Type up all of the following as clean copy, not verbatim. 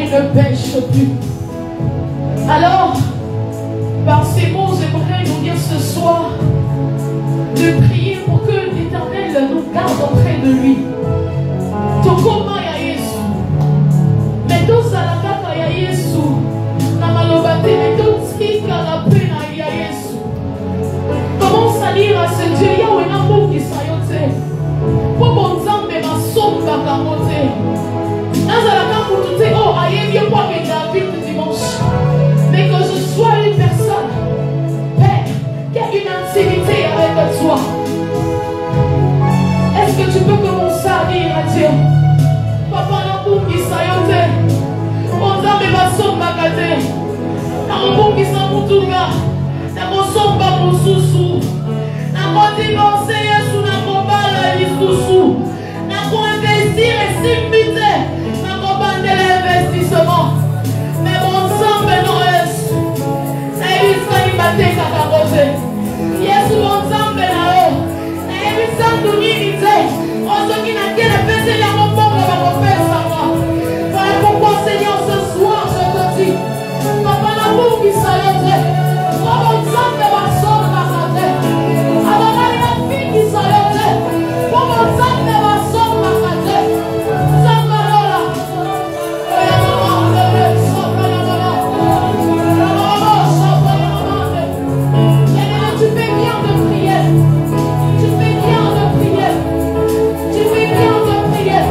il ne pêche plus. Alors, par ces mots, j'aimerais nous dire ce soir de prier pour que l'Éternel nous garde auprès de lui. Tokoma ya Yesu. Mais tout ça la kaka ya Yesu. Na malobate, mais tout tika la pena ya Yesu. Commence à dire à ce Dieu, Yahweh n'a pas qui s'ayote. Pour bon zambe ma somba kamote. Nazalaka pour tout est oh aïe bien pas que David dimanche. Mais que je sois une personne, Père, qui a une intimité avec toi. Est-ce que tu peux commencer à dire à Dieu, Papa n'a pas qui s'ayote. On zambe ma somba kate. N'a pas qui s'amoutuga. N'a pas somba mon sousou. N'a pas divorcé Yesu n'a pas bala Yesu. N'a pas investir et s'imiter. N'a pas bandé l'investissement. Mais mon sang me nourrit. C'est une sang qui m'a été cacaroté. Yesu mon sang me nourrit. C'est une sang de l'unité. On se qui n'a qu'à passer la mon pauvre va me faire savoir. Voilà pourquoi Seigneur ce soir je te dis. Papa l'amour qui s'ayote. Mon sang me va sortir ma tête. Alors la fille qui s'ayote. Mon sang me va sortir ma tête. Tu fais bien de prier. Tu fais bien de prier. Tu fais bien de prier.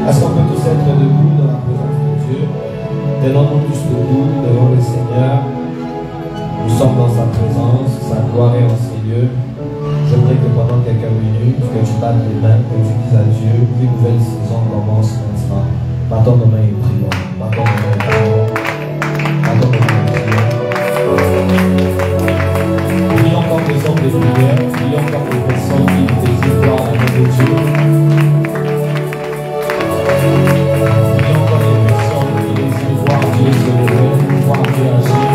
Est-ce qu'on peut tous être debout dans la présence de Dieu? Tenons-nous tous debout devant le Seigneur. Nous sommes dans sa présence, sa gloire est en ces lieux. J'aimerais que pendant quelques minutes, que tu battes les mains, que tu dises à Dieu, une nouvelle saison commence maintenant. Battons nos mains et prions. Battons nos mains et prions. Battons nos mains et prions. Prions comme des hommes de prière, prions comme des personnes qui désirent voir la main de Dieu. Prions comme des personnes qui désirent voir Dieu se lever, voir Dieu agir.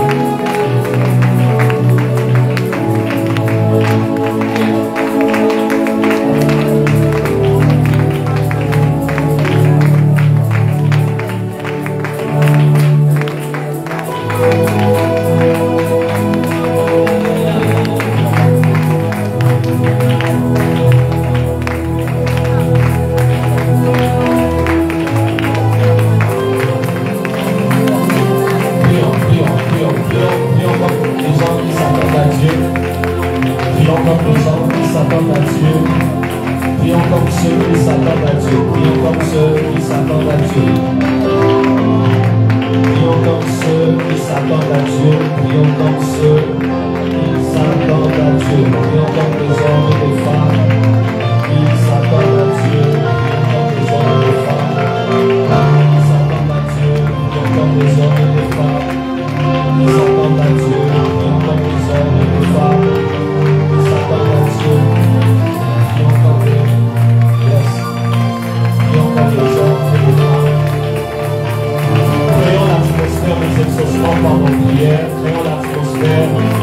Par nos prières, créons l'atmosphère.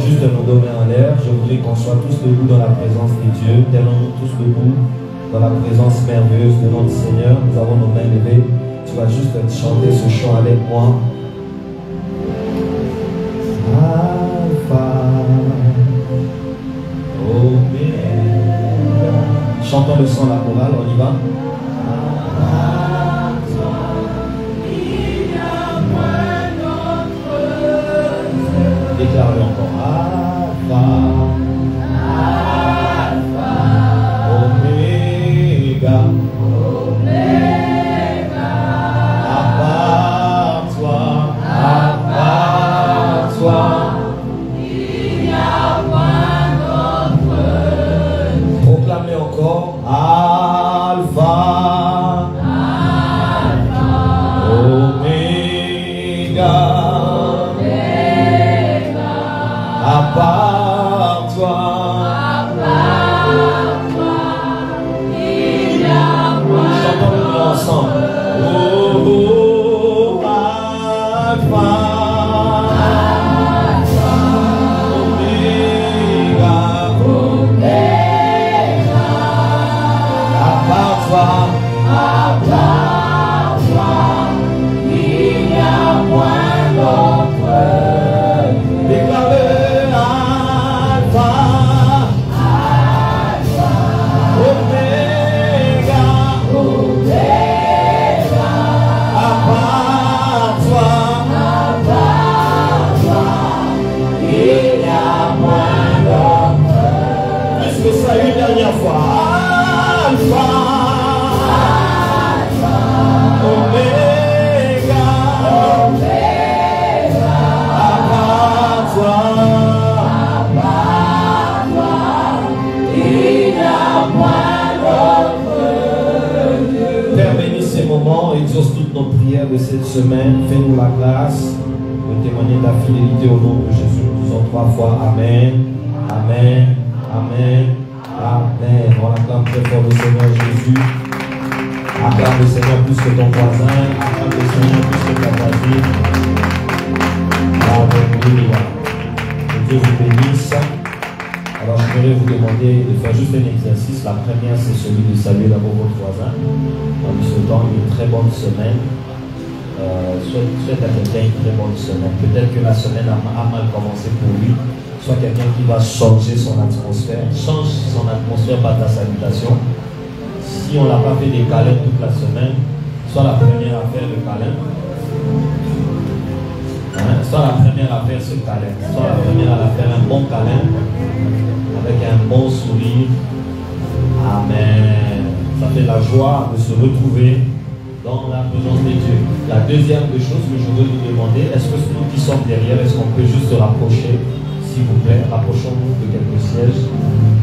juste nos deux mains en l'air. Je voudrais qu'on soit tous debout dans la présence de Dieu. Tenons-nous tous debout dans la présence merveilleuse de notre Seigneur. Nous avons nos mains levées. Tu vas juste chanter ce chant avec moi. Alpha, Omega. Chantons le son, la chorale, on y va. Déclare-le encore. Alpha, Alpha, Omega, Omega. À part toi, il n'y a pas d'autre. Proclamez encore. Alpha, Alpha, Omega. À part toi, il n'y a pas. Chantons-le ensemble. Oh, Alpha, Omega, Omega. À part toi, il n'y a point d'autre. Une dernière fois. Alpha, Omega, Omega. À part toi, il n'y a point d'autre. Père, bénis ces moments, exauce toutes nos prières de cette semaine. Fais-nous la grâce de témoigner de ta fidélité au nom de Jésus. Nous disons 3 fois Amen, Amen, Amen. Amen. On acclame très fort le Seigneur Jésus. Acclame le Seigneur plus que ton voisin. Acclame le Seigneur plus que ta voisine. Alléluia. Que Dieu vous bénisse. Alors je voudrais vous demander de faire juste un exercice. La première, c'est celui de saluer d'abord votre voisin en lui souhaitant une très bonne semaine. Souhaite à quelqu'un une très bonne semaine. Peut-être que la semaine a mal commencé pour lui. Soit quelqu'un qui va changer son atmosphère. Change son atmosphère par ta salutation. Si on n'a pas fait des câlins toute la semaine, soit la première à faire le câlin, soit la première à faire ce câlin, soit la première à faire un bon câlin, avec un bon sourire. Amen. Ça fait la joie de se retrouver dans la présence de Dieu. La deuxième des choses que je veux vous demander, est-ce que nous qui sommes derrière, est-ce qu'on peut juste se rapprocher? S'il vous plaît, rapprochons-nous de quelques sièges.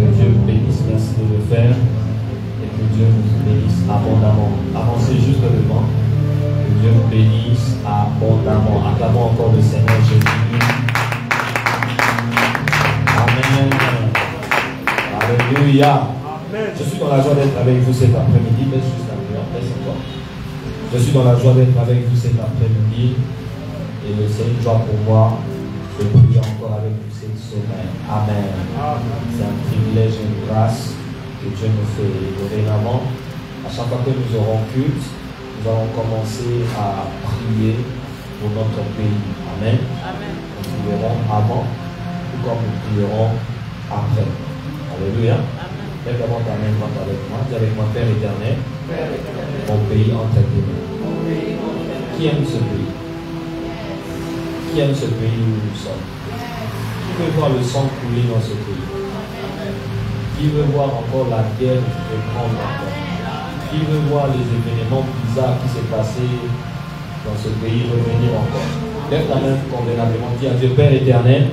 Que Dieu vous bénisse, merci de le faire. Et que Dieu vous bénisse abondamment. Avancez juste devant. Que Dieu vous bénisse abondamment. Acclamons encore le Seigneur Jésus. Amen. Alléluia. Amen. Je suis dans la joie d'être avec vous cet après-midi. Laisse juste un peu après, c'est toi. Je suis dans la joie d'être avec vous cet après-midi. Et c'est une joie pour moi de prier encore avec vous cette semaine. Amen. C'est un privilège et une grâce que Dieu nous fait dorénavant. À chaque fois que nous aurons culte, nous allons commencer à prier pour notre pays. Amen. Amen. Nous prierons avant, tout comme nous prierons après. Alléluia. Lève d'abord ta main droite avec moi. Dis avec moi, Père éternel, mon pays entre tes mains. Qui aime ce pays? Qui aime ce pays où nous sommes? Qui veut voir le sang couler dans ce pays? Qui veut voir encore la guerre reprendre encore? Qui veut voir les événements bizarres qui s'est passé dans ce pays revenir encore? Lève ta main convenablement, dis à Dieu, Père éternel,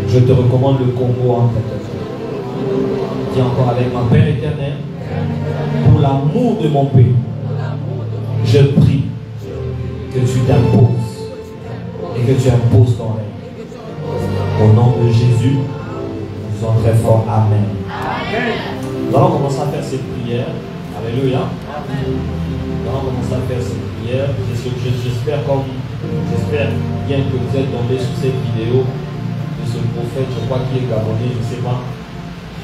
je te recommande le Congo entre tes mains. Dis encore avec moi, Père éternel, pour l'amour de mon pays, je prie que tu t'imposes et que tu imposes ton règne. Au nom de Jésus, nous disons très fort Amen. Amen. Nous allons commencer à faire cette prière. Alléluia. Nous allons commencer à faire cette prière. J'espère bien que vous êtes tombés sur cette vidéo, de ce prophète, je crois qu'il est gabonais, je ne sais pas,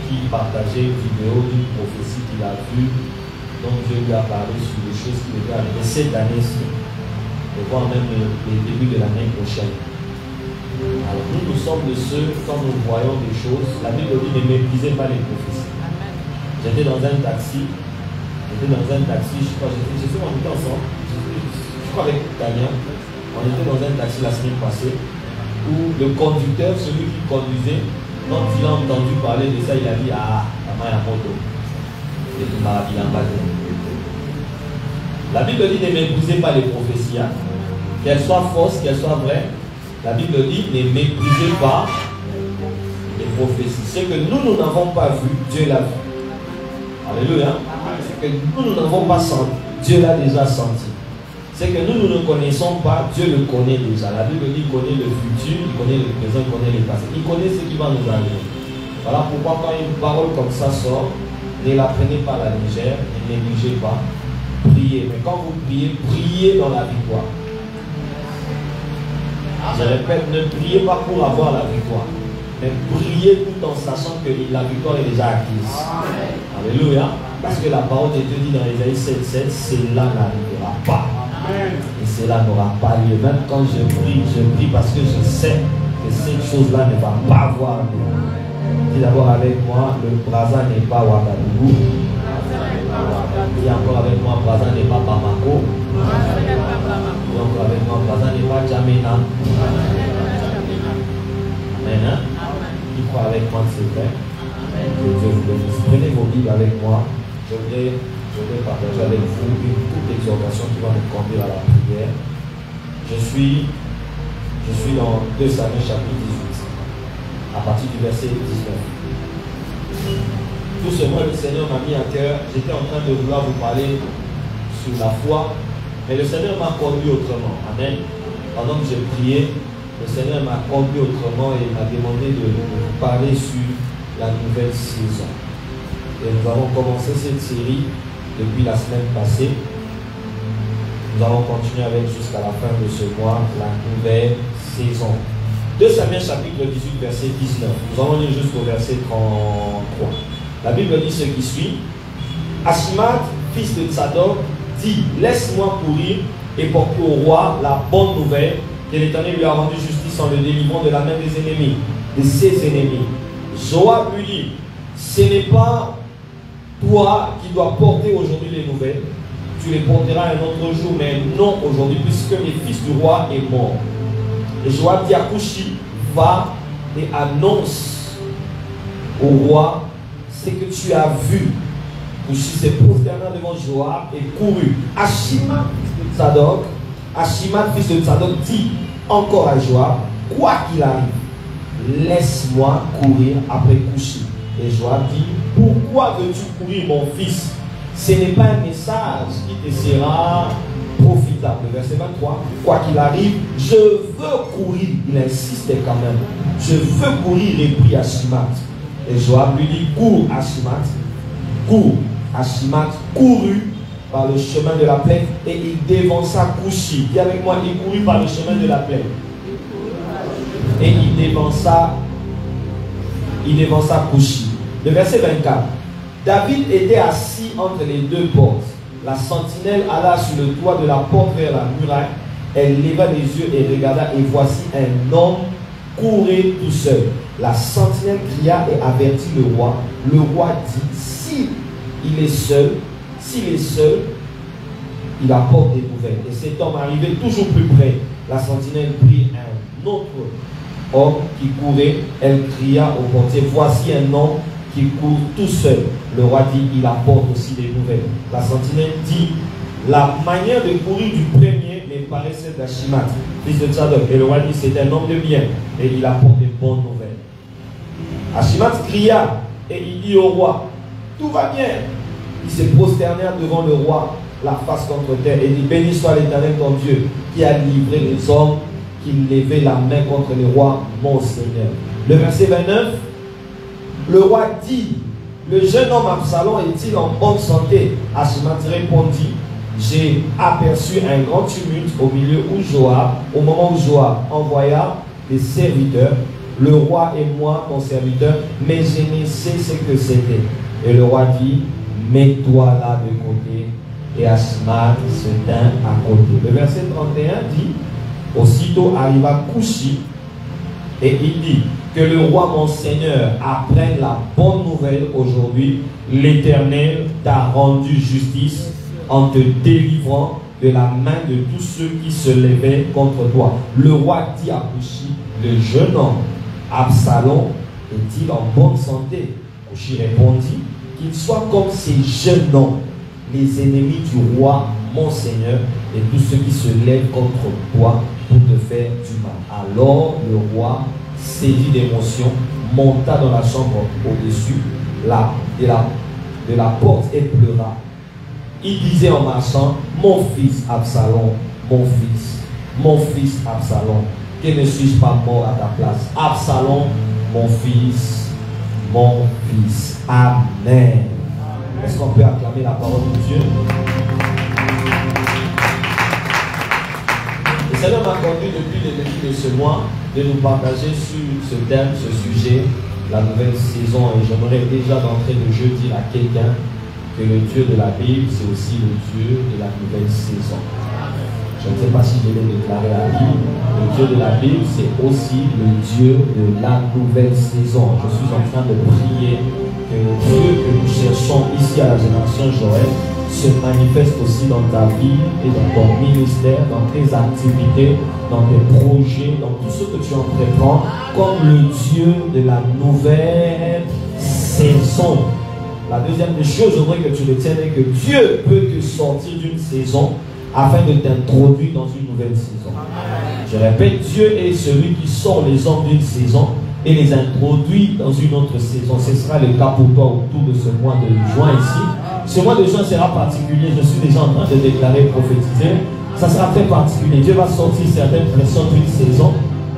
qui partageait une vidéo d'une prophétie qu'il a vue, dont Dieu lui a parlé sur des choses qui devaient arriver cette année-ci, et voire même les débuts de l'année prochaine. Alors nous sommes de ceux, quand nous voyons des choses, la Bible dit ne méprisez pas les prophéties. J'étais dans un taxi, je sais pas, on était ensemble, je crois avec Daniel, on était dans un taxi la semaine passée, où le conducteur, celui qui conduisait, quand il a entendu parler de ça, il a dit ah, la main à moto. Et il a pas dit. La Bible dit ne méprisez pas les prophéties, hein. Qu'elles soient fausses, qu'elles soient vraies. La Bible dit ne méprisez pas les prophéties. Ce que nous n'avons pas vu, Dieu l'a vu. Alléluia. Ce que nous n'avons pas senti, Dieu l'a déjà senti. Ce que nous ne connaissons pas, Dieu le connaît déjà. La Bible dit qu'il connaît le futur, il connaît le présent, il connaît le passé. Il connaît ce qui va nous arriver. Voilà pourquoi quand une parole comme ça sort, ne la prenez pas à la légère, ne négligez pas. Priez. Mais quand vous priez, priez dans la victoire. Je répète, ne priez pas pour avoir la victoire, mais priez tout en sachant que la victoire est déjà acquise. Alléluia. Parce que la parole de Dieu dit dans Ésaïe 7:7, cela n'arrivera pas. Et cela n'aura pas lieu. Même quand je prie parce que je sais que cette chose-là ne va pas avoir lieu. Dis d'abord avec moi, le Brazza n'est pas Ouagadougou. Dis encore avec moi, Brazza n'est pas Bamako. Dis encore avec moi, Brazza n'est pas Djamena. Amen. Hein? Qui croit avec moi, c'est vrai. Que Dieu vous bénisse. Prenez vos Bibles avec moi. Je vais partager avec vous une toute exhortation qui va nous conduire à la prière. Je suis dans 2 Samuel chapitre 18, à partir du verset 19. Tout ce mois, le Seigneur m'a mis à cœur. J'étais en train de vouloir vous parler sur la foi, mais le Seigneur m'a conduit autrement. Amen. Pendant que j'ai prié, le Seigneur m'a conduit autrement et m'a demandé de vous parler sur la nouvelle saison. Et nous avons commencé cette série depuis la semaine passée. Nous allons continuer avec jusqu'à la fin de ce mois, la nouvelle saison. 2 Samuel chapitre 18, verset 19. Nous allons lire jusqu'au verset 33. La Bible dit ce qui suit. Achimat, fils de Tzadok, dit, laisse-moi courir et porter au roi la bonne nouvelle que l'Éternel lui a rendu justice en le délivrant de la main des ennemis, de ses ennemis. Joab lui dit, ce n'est pas toi qui dois porter aujourd'hui les nouvelles, tu les porteras un autre jour, mais non aujourd'hui, puisque le fils du roi est mort. Et Joab dit à Coushi, va et annonce au roi ce que tu as vu. Coushi s'est prosterné devant Joab et couru. Achimat, fils de Tzadok, dit encore à Joab, quoi qu'il arrive, laisse-moi courir après Coushi. Et Joab dit, pourquoi veux-tu courir, mon fils? Ce n'est pas un message qui te sera profitable. Verset 23, quoi qu'il arrive, je veux courir. Il insistait quand même. Je veux courir, reprit Achimat. Et Joab lui dit, cours Achimat. Cours. Achimat courut par le chemin de la plaine et il dévança Coushi. Dis avec moi, il courut par le chemin de la plaine. Et il dévança Coushi. Le verset 24. David était assis entre les deux portes. La sentinelle alla sur le toit de la porte vers la muraille. Elle leva les yeux et regarda, et voici un homme courait tout seul. La sentinelle cria et avertit le roi. Le roi dit, s'il est seul, il apporte des nouvelles. Et cet homme arrivait toujours plus près. La sentinelle prit un autre homme qui courait. Elle cria au portier, voici un homme qui court tout seul. Le roi dit, il apporte aussi des nouvelles. La sentinelle dit, la manière de courir du premier me paraît celle d'Achimat, fils de Tzadok. Et le roi dit, c'est un homme de bien et il apporte des bonnes nouvelles. Achimat cria et il dit au roi, tout va bien. Il se prosterna devant le roi, la face contre terre, et dit, béni soit l'Éternel ton Dieu, qui a livré les hommes qui levaient la main contre le roi, mon Seigneur. Le verset 29, le roi dit, le jeune homme Absalom est-il en bonne santé? Achimat répondit, j'ai aperçu un grand tumulte au moment où Joab envoya des serviteurs le roi et moi, mon serviteur, mais je ne sais ce que c'était. Et le roi dit, mets-toi là de côté. Et Asman se tint à côté. Le verset 31 dit, aussitôt arriva Couchi, et il dit, que le roi mon Seigneur apprenne la bonne nouvelle aujourd'hui. L'Éternel t'a rendu justice en te délivrant de la main de tous ceux qui se levaient contre toi. Le roi dit à Couchi, le jeune homme Absalom est-il en bonne santé? Couchi répondit, qu'il soit comme ces jeunes hommes, les ennemis du roi mon Seigneur, et tous ceux qui se lèvent contre toi pour te faire du mal. Alors le roi, saisi d'émotion, monta dans la chambre au-dessus de la porte et pleura. Il disait en marchant, mon fils Absalom, mon fils Absalom, que ne suis-je pas mort à ta place? Absalom, mon fils. Amen. Est-ce qu'on peut acclamer la parole de Dieu? Le Seigneur m'a conduit depuis le début de ce mois de nous partager sur ce thème, ce sujet, la nouvelle saison. Et j'aimerais déjà d'entrée de jeu dire à quelqu'un que le Dieu de la Bible, c'est aussi le Dieu de la nouvelle saison. Je ne sais pas si je l'ai déclaré à la Bible. Le Dieu de la Bible, c'est aussi le Dieu de la nouvelle saison. Je suis en train de prier que le Dieu que nous cherchons ici à la génération Joël se manifeste aussi dans ta vie et dans ton ministère, dans tes activités, dans tes projets, dans tout ce que tu entreprends, comme le Dieu de la nouvelle saison. La deuxième des choses, j'aimerais que tu retiennes est que Dieu peut te sortir d'une saison afin de t'introduire dans une nouvelle saison. Je répète, Dieu est celui qui sort les hommes d'une saison et les introduit dans une autre saison. Ce sera le cas pour toi autour de ce mois de juin ici. Ce mois de juin sera particulier. Je suis déjà en train de déclarer, prophétiser. Ça sera très particulier. Dieu va sortir certaines personnes d'une saison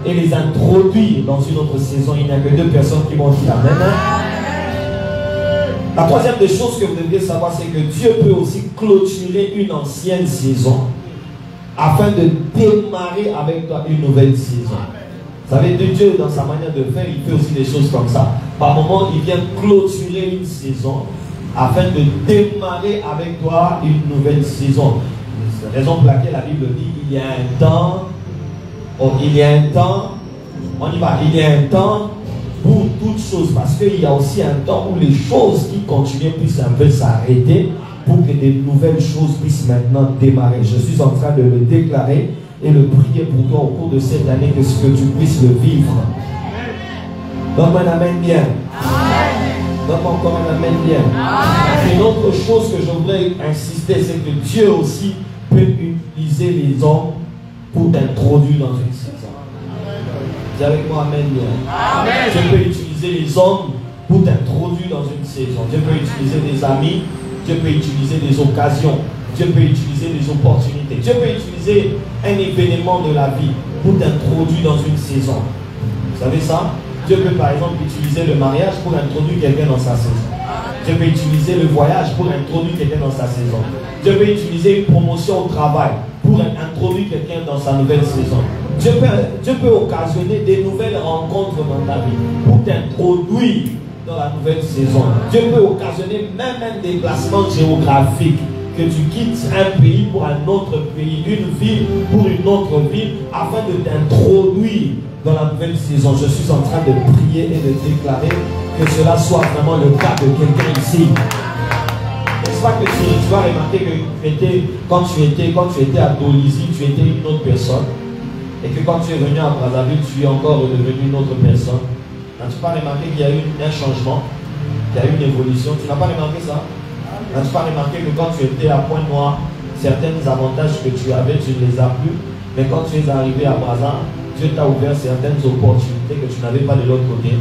et les introduire dans une autre saison. Il n'y a que 2 personnes qui vont dire Amen. La troisième des choses que vous devez savoir, c'est que Dieu peut aussi clôturer une ancienne saison afin de démarrer avec toi une nouvelle saison. Vous savez, Dieu, dans sa manière de faire, il fait aussi des choses comme ça. Par moment, il vient clôturer une saison afin de démarrer avec toi une nouvelle saison. C'est la raison pour laquelle la Bible dit il y a un temps, on y va, il y a un temps pour toutes choses, parce qu'il y a aussi un temps où les choses qui continuent puissent un peu s'arrêter pour que des nouvelles choses puissent maintenant démarrer. Je suis en train de le déclarer et le prier pour toi au cours de cette année, que tu puisses le vivre. Donne-moi un amen bien. Donne-moi encore un amen bien. Une autre chose que je voudrais insister, c'est que Dieu aussi peut utiliser les hommes pour t'introduire dans une saison. Dis avec moi amen bien. Dieu peut utiliser les hommes pour t'introduire dans une saison. Dieu peut utiliser des amis. Dieu peut utiliser des occasions. Dieu peut utiliser des opportunités. Dieu peut utiliser un événement de la vie pour t'introduire dans une saison. Vous savez ça? Dieu peut par exemple utiliser le mariage pour introduire quelqu'un dans sa saison. Dieu peut utiliser le voyage pour introduire quelqu'un dans sa saison. Dieu peut utiliser une promotion au travail pour introduire quelqu'un dans sa nouvelle saison. Dieu peut occasionner des nouvelles rencontres dans ta vie pour t'introduire dans la nouvelle saison. Dieu peut occasionner même un déplacement géographique, que tu quittes un pays pour un autre pays, une ville pour une autre ville, afin de t'introduire dans la nouvelle saison. Je suis en train de prier et de déclarer que cela soit vraiment le cas de quelqu'un ici. N'est-ce pas que tu vas remarquer que quand tu étais à Dolisie, tu étais une autre personne, et que quand tu es venu à Brazzaville, tu es encore devenu une autre personne. N'as-tu pas remarqué qu'il y a eu un changement, qu'il y a eu une évolution? Tu n'as pas remarqué ça? N'as-tu pas remarqué que quand tu étais à Pointe-Noire, certains avantages que tu avais, tu ne les as plus, mais quand tu es arrivé à Brazzaville, Dieu t'a ouvert certaines opportunités que tu n'avais pas de l'autre côté.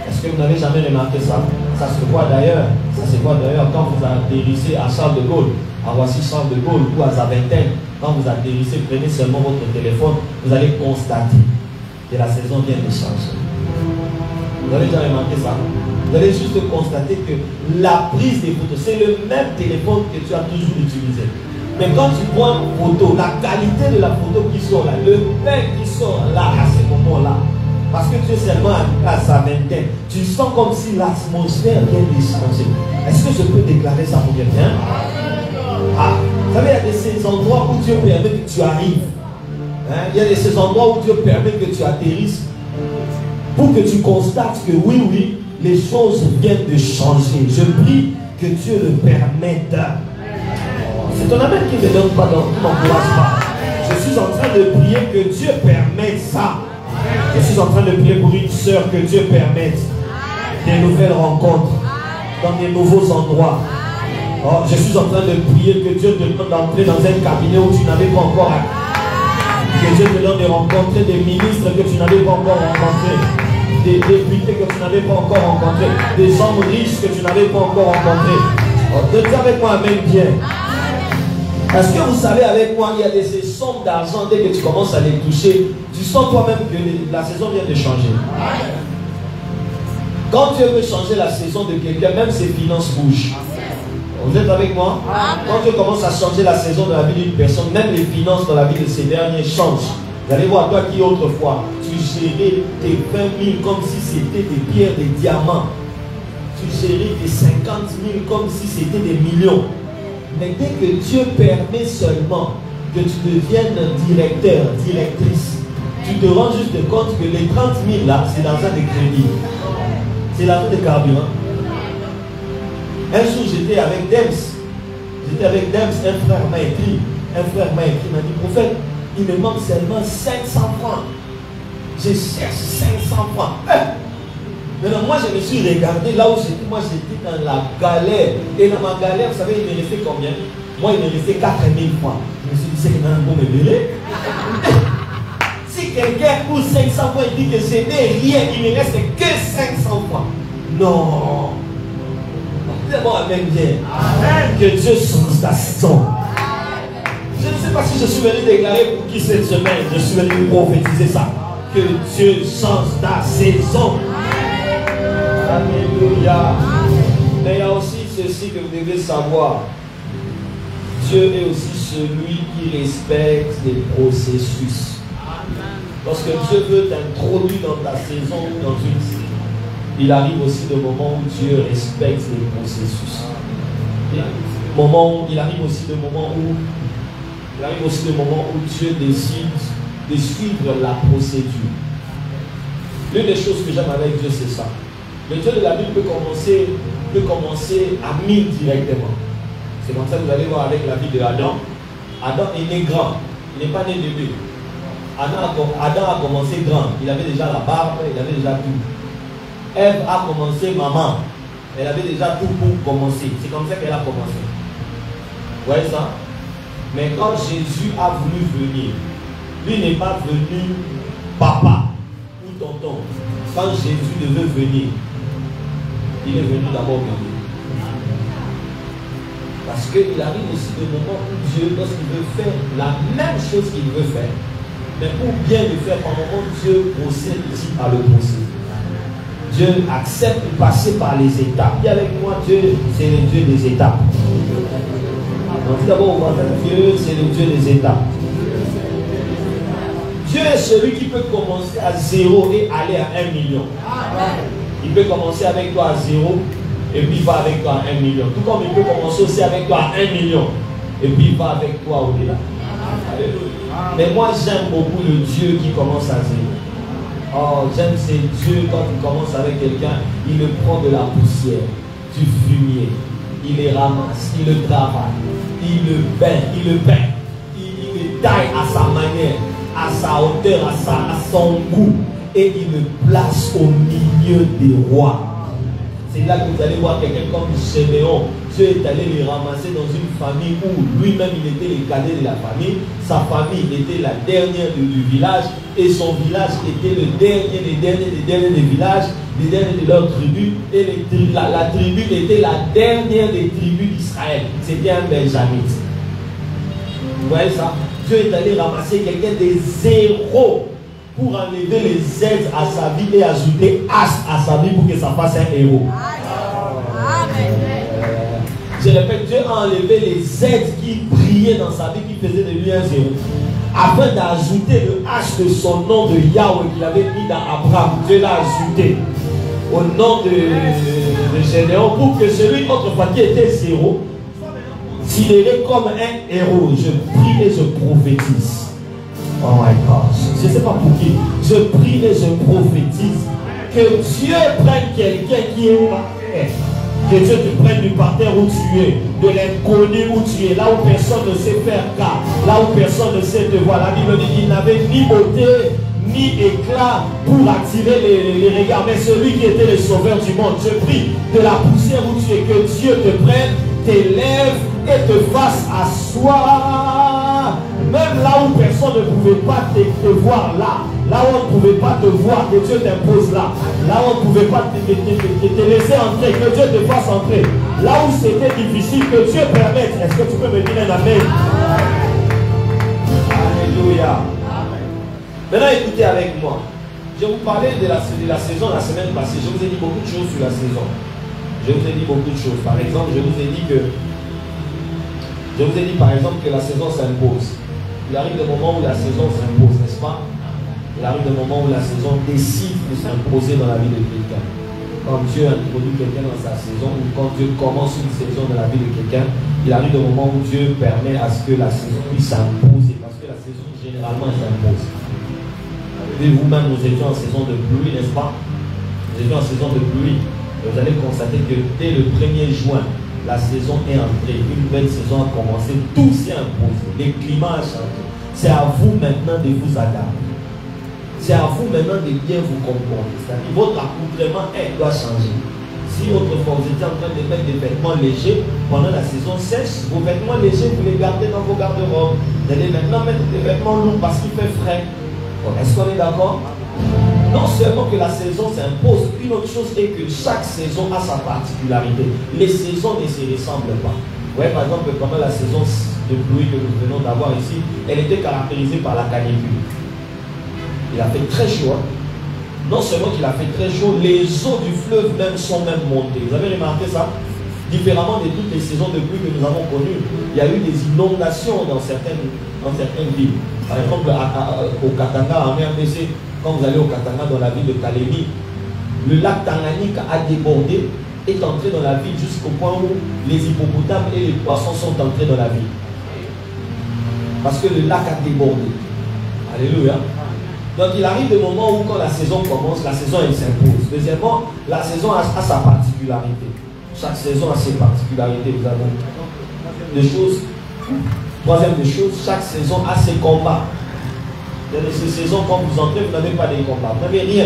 Est-ce que vous n'avez jamais remarqué ça? Ça se voit d'ailleurs. Ça se voit d'ailleurs quand vous atterrissez à Charles de Gaulle, à Voici Charles de Gaulle ou à Zaventem. Quand vous atterrissez, prenez seulement votre téléphone, vous allez constater que la saison vient de changer. Vous avez déjà remarqué ça? Vous allez juste constater que la prise des photos, c'est le même téléphone que tu as toujours utilisé. Mais quand tu prends une photo, la qualité de la photo qui sort là, le pain qui sort là à ce moment-là, Parce que tu es seulement à sa vingtaine. Tu sens comme si l'atmosphère vient de changer. Est-ce que je peux déclarer ça pour quelqu'un? Ah, vous savez, il y a ces endroits où Dieu permet que tu arrives. Hein? Il y a ces endroits où Dieu permet que tu atterrisses pour que tu constates que oui, les choses viennent de changer. Je prie que Dieu le permette. C'est ton amen qui ne me donne pas, qui ne m'encourage pas. Je suis en train de prier que Dieu permette ça. Je suis en train de prier pour une soeur que Dieu permette des nouvelles rencontres dans des nouveaux endroits. Oh, je suis en train de prier que Dieu te donne d'entrer dans un cabinet où tu n'avais pas encore accès. Que Dieu te donne de rencontrer des ministres que tu n'avais pas encore rencontrés, des députés que tu n'avais pas encore rencontrés, des hommes riches que tu n'avais pas encore rencontrés. Oh, dis avec moi, amen bien. Est-ce que vous savez avec moi, il y a ces sommes d'argent, dès que tu commences à les toucher, tu sens toi-même que la saison vient de changer. Quand Dieu veut changer la saison de quelqu'un, même ses finances bougent. Vous êtes avec moi? Quand Dieu commence à changer la saison de la vie d'une personne, même les finances dans la vie de ces derniers changent. Vous allez voir, toi qui autrefois, tu gérais tes 20 000 comme si c'était des pierres, des diamants. Tu gérais tes 50 000 comme si c'était des millions. Mais dès que Dieu permet seulement que tu deviennes directeur, directrice, tu te rends juste compte que les 30 000 là, c'est l'argent de crédit. C'est l'argent de carburant. Un jour, j'étais avec Dems. Un frère m'a écrit. Il m'a dit, prophète, il me manque seulement 500 francs. Je cherche 500 francs. Maintenant, moi, je me suis regardé là où j'étais. Moi, j'étais dans la galère. Et dans ma galère, vous savez, il me restait combien? Moi, il me restait 4 000 francs. Je me suis dit, c'est que maintenant, on me donner. Si quelqu'un pour 500 francs, il dit que ce n'est rien, il ne reste que 500 francs. Non. C'est bon, amen bien. Que Dieu change ta saison. Je ne sais pas si je suis venu déclarer pour qui cette semaine. Je suis venu prophétiser ça. Que Dieu change ta saison. Alléluia. Mais il y a aussi ceci que vous devez savoir. Dieu est aussi celui qui respecte les processus. Lorsque Dieu veut t'introduire dans ta saison ou dans une saison, il arrive aussi des moments où Dieu respecte les processus. Il arrive aussi des moments où Dieu décide de suivre la procédure. L'une des choses que j'aime avec Dieu, c'est ça. Le Dieu de la Bible peut commencer à 1000 directement. C'est comme ça que vous allez voir avec la vie de Adam. Adam est né grand. Il n'est pas né bébé. Adam a commencé grand. Il avait déjà la barbe, il avait déjà tout. Ève a commencé maman. Elle avait déjà tout pour commencer. C'est comme ça qu'elle a commencé. Vous voyez ça? Mais quand Jésus a voulu venir, lui n'est pas venu papa ou tonton. Quand Jésus devait venir, il est venu d'abord venir. Parce qu'il arrive aussi des moments où Dieu, lorsqu'il veut faire la même chose qu'il veut faire, mais pour bien le faire, par moment, Dieu procède ici par le procès. Dieu accepte de passer par les étapes. Et avec moi, Dieu, c'est le Dieu des étapes. Donc d'abord, on va dire Dieu, c'est le Dieu des étapes. Dieu est celui qui peut commencer à 0 et aller à 1 million. Il peut commencer avec toi à 0 et puis il va avec toi à 1 million. Tout comme il peut commencer aussi avec toi à 1 million et puis il va avec toi au-delà. Mais moi, j'aime beaucoup le Dieu qui commence à 0. Oh, j'aime ces dieux quand il commence avec quelqu'un, il le prend de la poussière, du fumier, il les ramasse, il le travaille, il le peint, il le taille à sa manière, à sa hauteur, à son goût, et il le place au milieu des rois. C'est là que vous allez voir quelqu'un comme Gédéon. Dieu est allé les ramasser dans une famille où lui-même il était le cadet de la famille, sa famille était la dernière du village et son village était le dernier des villages, les derniers de leur tribu, et la tribu était la dernière des tribus d'Israël. C'était un benjamite. Vous voyez ça? Dieu est allé ramasser quelqu'un de 0 pour enlever les aides à sa vie et ajouter as à sa vie pour que ça fasse un héros. Je répète, Dieu a enlevé les aides qui brillaient dans sa vie, qui faisaient de lui un 0. afin d'ajouter le H de son nom de Yahweh qu'il avait mis dans Abraham. Dieu l'a ajouté au nom de Gédéon pour que celui autrefois qui était zéro considéré comme un héros. Je prie et je prophétise. Oh my God. Je ne sais pas pour qui. Je prie et je prophétise que Dieu prenne quelqu'un qui est parfait. Que Dieu te prenne du parterre où tu es, de l'inconnu où tu es, là où personne ne sait faire cas, là où personne ne sait te voir. La Bible dit qu'il n'avait ni beauté, ni éclat pour attirer les regards. Mais celui qui était le sauveur du monde, je prie de la poussière où tu es, que Dieu te prenne, t'élève et te fasse asseoir. Même là où personne ne pouvait pas te voir là. Là où on ne pouvait pas te voir, que Dieu t'impose là. Là où on ne pouvait pas te laisser entrer, que Dieu te fasse entrer. Là où c'était difficile, que Dieu permette. Est-ce que tu peux me dire un amen? Alléluia. Maintenant, écoutez avec moi. Je vous parlais de la saison la semaine passée. Je vous ai dit beaucoup de choses sur la saison. Je vous ai dit beaucoup de choses. Par exemple, je vous ai dit par exemple que la saison s'impose. Il arrive des moments où la saison s'impose, n'est-ce pas? Il arrive des moments où la saison décide de s'imposer dans la vie de quelqu'un. Quand Dieu introduit quelqu'un dans sa saison, ou quand Dieu commence une saison dans la vie de quelqu'un, il arrive des moments où Dieu permet à ce que la saison puisse s'imposer, parce que la saison généralement s'impose. Et vous-même, nous étions en saison de pluie, n'est-ce pas? Nous étions en saison de pluie. Et vous allez constater que dès le 1er juin, la saison est entrée, une nouvelle saison a commencé, tout s'est imposé, le climat a changé. C'est à vous maintenant de vous adapter. C'est à vous maintenant de bien vous comporter. C'est-à-dire votre accoutrement doit changer. Si autrefois vous étiez en train de mettre des vêtements légers pendant la saison sèche, vos vêtements légers, vous les gardez dans vos garde-robes. Vous allez maintenant mettre des vêtements lourds parce qu'il fait frais. Est-ce qu'on est d'accord? Non seulement que la saison s'impose, une autre chose est que chaque saison a sa particularité. Les saisons ne se ressemblent pas. Ouais, par exemple, pendant la saison de pluie que nous venons d'avoir ici, elle était caractérisée par la canicule. Il a fait très chaud. Hein? Non seulement qu'il a fait très chaud, les eaux du fleuve même sont même montées. Vous avez remarqué ça? Différemment de toutes les saisons de pluie que nous avons connues, il y a eu des inondations dans certaines villes. Par exemple, au Katanga, en RDC, quand vous allez au Katanga, dans la ville de Kalemi, le lac Tanganyika a débordé, est entré dans la ville jusqu'au point où les hippopotames et les poissons sont entrés dans la ville. Parce que le lac a débordé. Alléluia. Donc il arrive des moments où quand la saison commence, la saison elle s'impose. Deuxièmement, la saison a sa particularité. Chaque saison a ses particularités. Vous avez des choses. Troisième des choses, chaque saison a ses combats. Il y a ces saisons, quand vous entrez, vous n'avez pas des combats. Vous n'avez rien.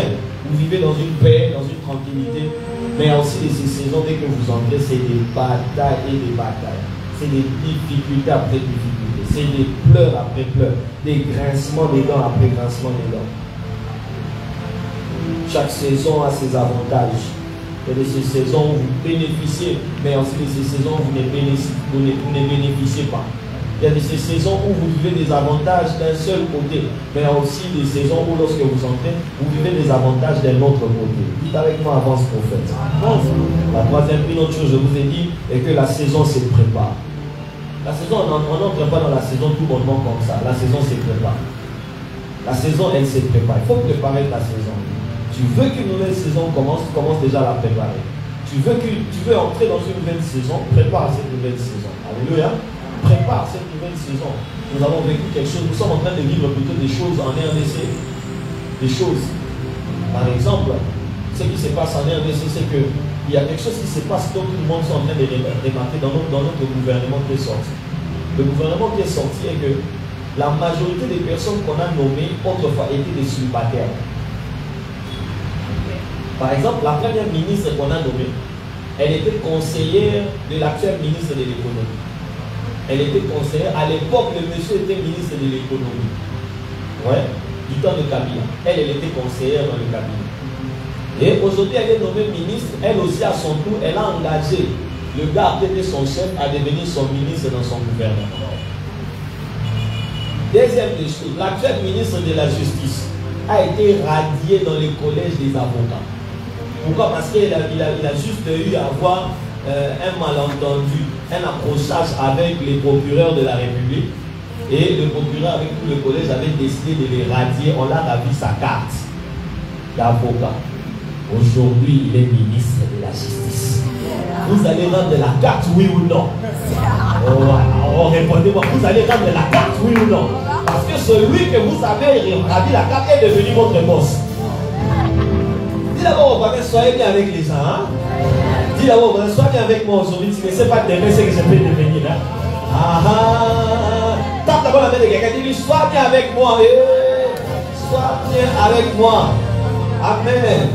Vous vivez dans une paix, dans une tranquillité. Mais il y a aussi ces saisons, dès que vous entrez, c'est des batailles et des batailles. C'est des difficultés après difficultés. C'est des pleurs après pleurs. Des grincements des dents après grincements des dents. Chaque saison a ses avantages. Il y a ces saisons où vous bénéficiez, mais aussi ces saisons où vous ne bénéficiez pas. Il y a ces saisons où vous vivez des avantages d'un seul côté, mais il y a aussi des saisons où lorsque vous entrez, vous vivez des avantages d'un autre côté. Dites avec moi avance prophète. La troisième, une autre chose, je vous ai dit, est que la saison se prépare. La saison, on n'entre pas dans la saison tout bonnement comme ça. La saison se prépare. La saison, elle se prépare. Il faut préparer la saison. Tu veux qu'une nouvelle saison commence déjà à la préparer. Tu veux entrer dans une nouvelle saison, prépare cette nouvelle saison. Alléluia. Prépare cette nouvelle saison. Nous avons vécu quelque chose, nous sommes en train de vivre plutôt des choses en RDC. Des choses. Par exemple, ce qui se passe en RDC, c'est qu'il y a quelque chose qui se passe dont tout le monde est en train de remarquer dans notre gouvernement qui est sorti. Le gouvernement qui est sorti est que la majorité des personnes qu'on a nommées autrefois étaient des célibataires. Par exemple, la première ministre qu'on a nommée, elle était conseillère de l'actuel ministre de l'économie. Elle était conseillère. À l'époque, le monsieur était ministre de l'économie. Ouais, du temps de Kabila. Elle était conseillère dans le cabinet. Et aujourd'hui, elle est nommée ministre. Elle aussi, à son tour, elle a engagé le gars qui était son chef à devenir son ministre dans son gouvernement. Deuxième des choses, l'actuel ministre de la Justice a été radié dans les collèges des avocats. Pourquoi? Parce qu'il a juste eu à avoir un malentendu, un accrochage avec les procureurs de la République. Et le procureur avec tout le collège avait décidé de les radier. On l'a ravi sa carte d'avocat. Aujourd'hui, il est ministre de la justice. Vous allez rendre la carte, oui ou non? Oh, répondez-moi, vous allez rendre la carte, oui ou non? Parce que celui que vous avez ravi la carte est devenu votre boss. Dis d'abord au voisin, soyez bien avec les gens. Hein? Dis d'abord au voisin, soyez bien avec moi aujourd'hui. Tu ne sais pas demain ce que je peux devenir. Hein? Tape d'abord la main de quelqu'un, dis-lui, sois bien avec moi. Sois bien avec moi. Amen.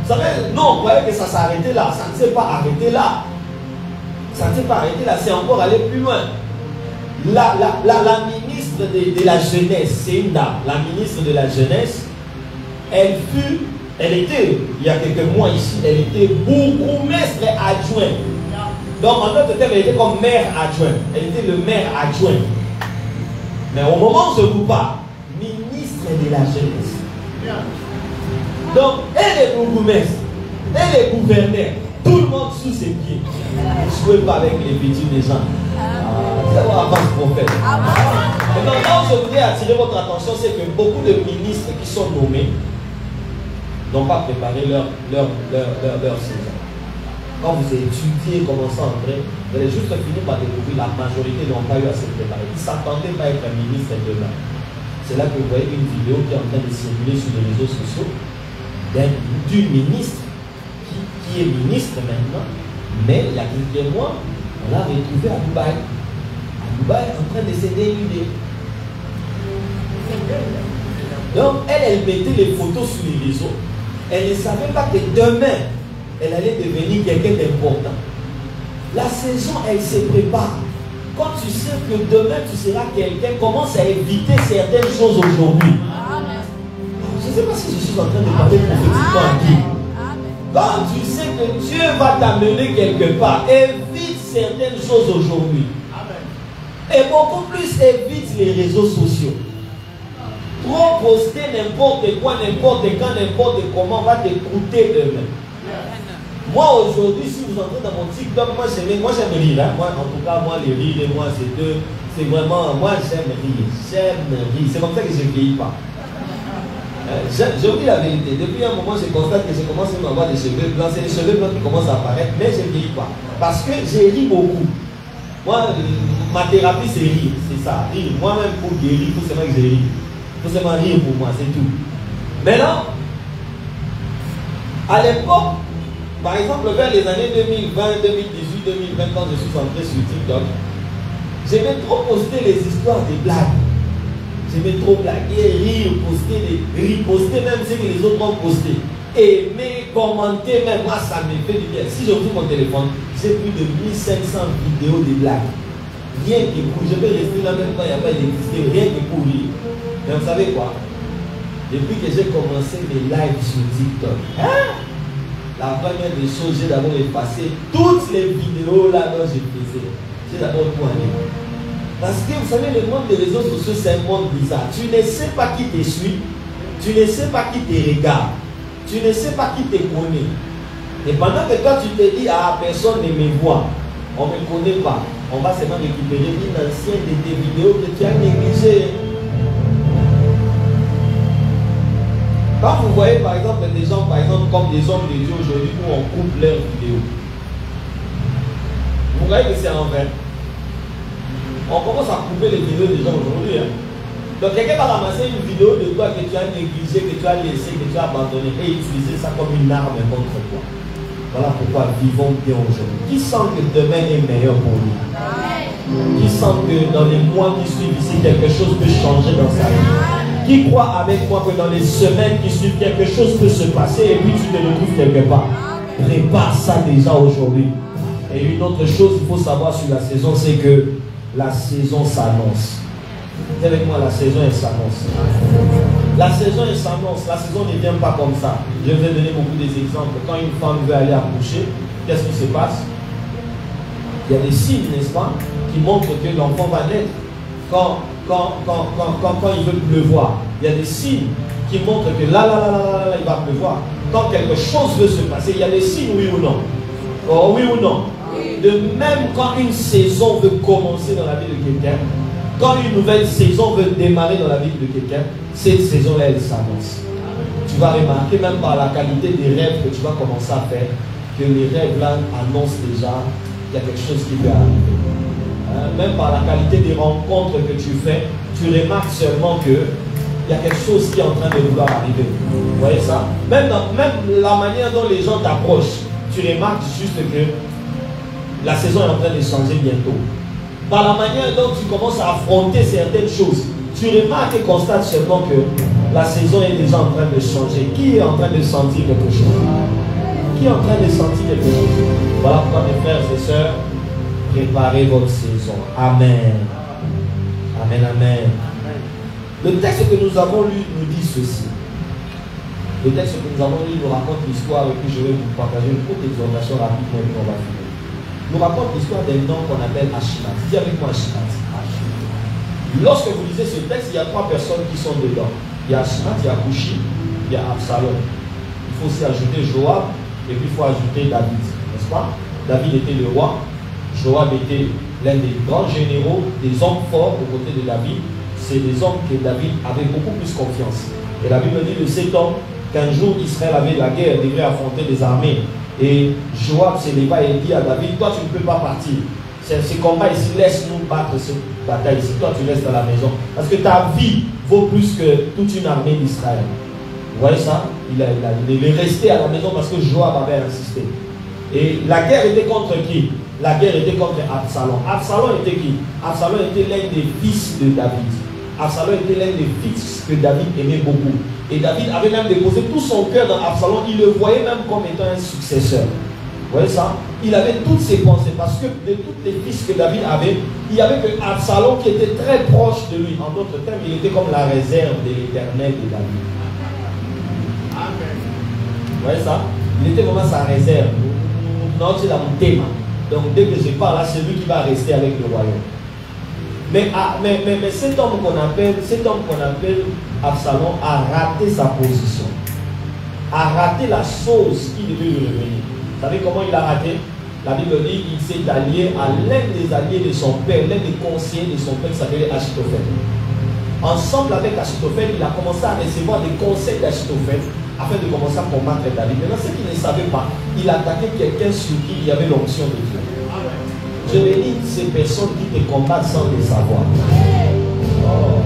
Vous savez, nous on croyait que ça s'arrêtait là. Ça ne s'est pas arrêté là. Ça ne s'est pas arrêté là. C'est encore aller plus loin. La ministre de la jeunesse, c'est une dame. La ministre de la jeunesse, elle était, il y a quelques mois ici, elle était bourgmestre adjoint. Donc en d'autres termes, elle était comme maire adjoint. Elle était le maire adjoint. Mais au moment où je vous parle, ministre de la jeunesse. Donc, elle est bourgmestre, elle est gouverneur, tout le monde sous ses pieds. Ne jouez pas avec les petits des gens. C'est avant ce prophète. Maintenant, là où je voudrais attirer votre attention, c'est que beaucoup de ministres qui sont nommés n'ont pas préparé leur saison. Quand vous étudiez comment ça entrait, vous allez juste finir par découvrir la majorité n'ont pas eu à se préparer. Ils ne s'attendaient pas à être un ministre demain. C'est là que vous voyez une vidéo qui est en train de circuler sur les réseaux sociaux d'une ministre qui est ministre maintenant, mais il y a quelques mois, on l'a retrouvée à Dubaï. À Dubaï, en train de se dénuder. Donc, elle mettait les photos sur les réseaux. Elle ne savait pas que demain, elle allait devenir quelqu'un d'important. La saison, elle se prépare. Quand tu sais que demain, tu seras quelqu'un, commence à éviter certaines choses aujourd'hui. Je ne sais pas si je suis en train de parler prophétiquement à qui. Quand tu sais que Dieu va t'amener quelque part, évite certaines choses aujourd'hui. Et beaucoup plus évite les réseaux sociaux. Trop poster n'importe quoi, n'importe quand, n'importe comment va te coûter demain. Moi aujourd'hui, si vous entrez dans mon TikTok, moi j'aime rire. Hein? Moi, en tout cas, moi les rires, moi c'est vraiment, moi j'aime rire. J'aime rire. C'est comme ça que je ne vieillis pas. Je vous dis la vérité, depuis un moment je constate que je commence à avoir des cheveux blancs, c'est les cheveux blancs qui commencent à apparaître, mais je ne vieillis pas. Parce que j'ai ri beaucoup. Moi, ma thérapie c'est rire, c'est ça, rire. Moi-même pour guérir, il faut seulement que je ris. Il faut seulement rire pour moi, c'est tout. Maintenant, à l'époque, par exemple vers les années 2020, 2018, 2020, quand je suis entré sur TikTok, j'aimais trop poster les histoires des blagues. J'aimais trop blaguer, rire, riposter même ce que les autres ont posté. Aimer, commenter, même moi ça me fait du bien. Si je ouvre mon téléphone, j'ai plus de 1500 vidéos de blagues. Rien que pour, je peux rester là même quand il n'y a pas d'électricité, rien que pour rire. Mais vous savez quoi? Depuis que j'ai commencé mes lives sur TikTok, la première des choses, j'ai d'abord effacé toutes les vidéos là dont je faisais. J'ai d'abord tout enlevé. Parce que vous savez, le monde des réseaux sociaux, c'est un monde bizarre. Tu ne sais pas qui te suit, tu ne sais pas qui te regarde, tu ne sais pas qui te connaît. Et pendant que toi, tu te dis, ah, personne ne me voit, on ne me connaît pas, on va seulement récupérer une ancienne de tes vidéos que tu as négligées. Quand vous voyez par exemple des gens, par exemple, comme des hommes de Dieu aujourd'hui, où on coupe leurs vidéos, vous voyez que c'est en vain. On commence à couper les vidéos des gens aujourd'hui. Hein. Donc quelqu'un va ramasser une vidéo de toi que tu as négligé, que tu as laissé, que tu as abandonné et utiliser ça comme une arme contre toi. Voilà pourquoi vivons bien aujourd'hui. Qui sent que demain est meilleur pour nous? Qui sent que dans les mois qui suivent ici, quelque chose peut changer dans sa vie? Qui croit avec moi que dans les semaines qui suivent, quelque chose peut se passer et puis tu te retrouves quelque part? Prépare ça déjà aujourd'hui. Et une autre chose qu'il faut savoir sur la saison, c'est que la saison s'annonce. Dis avec moi, la saison elle s'annonce. La saison elle s'annonce. La saison ne vient pas comme ça. Je vais donner beaucoup d'exemples. Quand une femme veut aller accoucher, qu'est-ce qui se passe? Il y a des signes, n'est-ce pas, qui montrent que l'enfant va naître. Quand il veut pleuvoir, il y a des signes qui montrent que là, il va pleuvoir. Quand quelque chose veut se passer, il y a des signes, oui ou non? Oh, oui ou non? De même quand une saison veut commencer dans la vie de quelqu'un, quand une nouvelle saison veut démarrer dans la vie de quelqu'un, cette saison-là, elle s'annonce. Tu vas remarquer même par la qualité des rêves que tu vas commencer à faire, que les rêves-là annoncent déjà qu'il y a quelque chose qui peut arriver. Même par la qualité des rencontres que tu fais, tu remarques seulement que il y a quelque chose qui est en train de vouloir arriver. Vous voyez ça? Même la manière dont les gens t'approchent, tu remarques juste que la saison est en train de changer bientôt. Par la manière dont tu commences à affronter certaines choses, tu remarques et constates seulement que la saison est déjà en train de changer. Qui est en train de sentir quelque chose? Qui est en train de sentir quelque chose? Voilà pourquoi mes frères et sœurs, préparez votre saison. Amen. Amen, amen. Le texte que nous avons lu nous dit ceci. Le texte que nous avons lu nous raconte l'histoire, et puis je vais vous partager une courte exhortation rapidement et puis on va finir. Nous raconte l'histoire d'un homme qu'on appelle Ashimat. Dis avec moi Ashimat. Lorsque vous lisez ce texte, il y a 3 personnes qui sont dedans. Il y a Ashimat, il y a Kushi, il y a Absalom. Il faut aussi ajouter Joab et puis il faut ajouter David, n'est-ce pas? David était le roi, Joab était l'un des grands généraux, des hommes forts aux côtés de David. C'est des hommes que David avait beaucoup plus confiance. Et la Bible dit de cet homme qu'un jour Israël avait la guerre, devait affronter des armées. Et Joab se leva et dit à David, toi tu ne peux pas partir. Ces combats ici, laisse-nous battre cette bataille ici. Toi tu restes dans la maison. Parce que ta vie vaut plus que toute une armée d'Israël. Vous voyez ça? Il est resté à la maison parce que Joab avait insisté. Et la guerre était contre qui? La guerre était contre Absalom. Absalom était qui? Absalom était l'un des fils de David. Absalom était l'un des fils que David aimait beaucoup. Et David avait même déposé tout son cœur dans Absalom. Il le voyait même comme étant un successeur. Vous voyez ça? Il avait toutes ses pensées. Parce que de tous les fils que David avait, il y avait que Absalom qui était très proche de lui. En d'autres termes, il était comme la réserve de l'Éternel de David. Amen. Vous voyez ça? Il était vraiment sa réserve. Non, c'est dans mon thème. Donc dès que je parle là, c'est lui qui va rester avec le royaume. Mais cet homme qu'on appelle Absalom a raté sa position. A raté la chose qui devait lui revenir. Vous savez comment il a raté? La Bible dit qu'il s'est allié à l'un des alliés de son père, l'un des conseillers de son père qui s'appelait Achitophel. Ensemble avec Achitophel, il a commencé à recevoir des conseils d'Achitophel afin de commencer à combattre David. Maintenant, ce qu'il ne savait pas, il attaquait quelqu'un sur qui il y avait l'onction de Dieu. Je bénis ces personnes qui te combattent sans le savoir. Oh.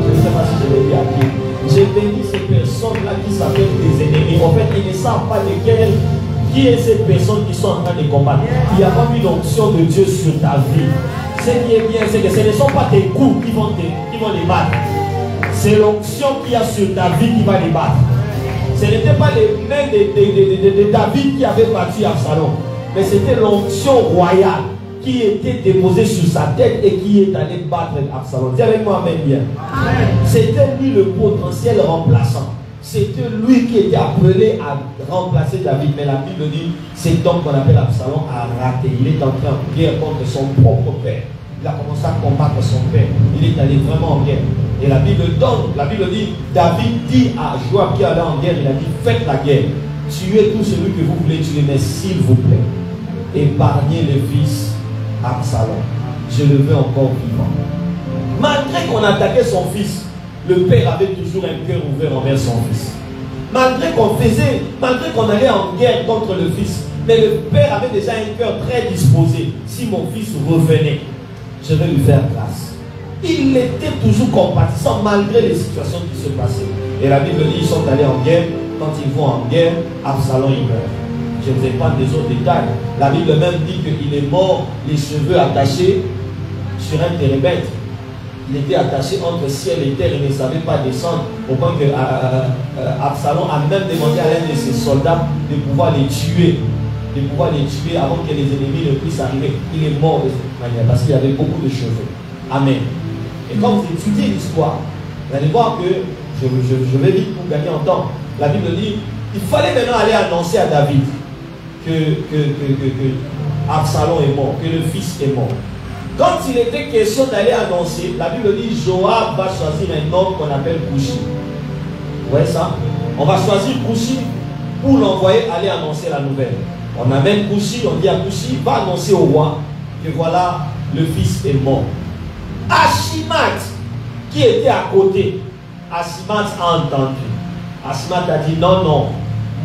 Je ne sais pas si je l'ai dit à qui. Je bénis ces personnes-là qui s'appellent des ennemis. En fait, ils ne savent pas lesquels. Qui est ces personnes qui sont en train de combattre? Il n'y a pas eu d'onction de Dieu sur ta vie. Ce qui est bien, c'est que ce ne sont pas tes coups qui vont les battre. C'est l'onction qu'il y a sur ta vie qui va les battre. Ce n'était pas les mains de David qui avaient battu Absalom, mais c'était l'onction royale qui était déposée sur sa tête et qui est allée battre Absalom. Dis avec moi, amen bien. C'était lui le potentiel remplaçant. C'était lui qui était appelé à remplacer David. Mais la Bible dit, cet homme qu'on appelle Absalom a raté. Il est entré en guerre contre son propre père. Il a commencé à combattre son père. Il est allé vraiment en guerre. Et la Bible dit, David dit à Joab qui allait en guerre, il a dit, faites la guerre. Tuez tout celui que vous voulez tuer, mais s'il vous plaît, épargnez le fils Absalom. Je le veux encore vivant. Malgré qu'on attaquait son fils, le père avait toujours un cœur ouvert envers son fils. Malgré qu'on allait en guerre contre le fils, mais le père avait déjà un cœur très disposé. Si mon fils revenait, je vais lui faire grâce. Il était toujours compatissant malgré les situations qui se passaient. Et la Bible dit, ils sont allés en guerre. Quand ils vont en guerre, Absalom il meurt. Je ne vous ai pas des autres détails. La Bible même dit qu'il est mort, les cheveux attachés sur un térébinthe. Il était attaché entre ciel et terre, il ne savait pas descendre. Au point que Absalom a même demandé à l'un de ses soldats de pouvoir les tuer. De pouvoir les tuer avant que les ennemis ne puissent arriver. Il est mort de cette manière parce qu'il avait beaucoup de cheveux. Amen. Et quand vous étudiez l'histoire, vous allez voir que, je vais vite pour gagner en temps, la Bible dit, il fallait maintenant aller annoncer à David que Absalom est mort, que le fils est mort. Quand il était question d'aller annoncer, la Bible dit, Joab va choisir un homme qu'on appelle Kushi. Vous voyez ça? On va choisir Kushi pour l'envoyer aller annoncer la nouvelle. On amène Kouchi, on dit à Kouchi, va annoncer au roi que voilà, le fils est mort. Ashimat, qui était à côté, Ashimat a entendu. Ashimat a dit non, non,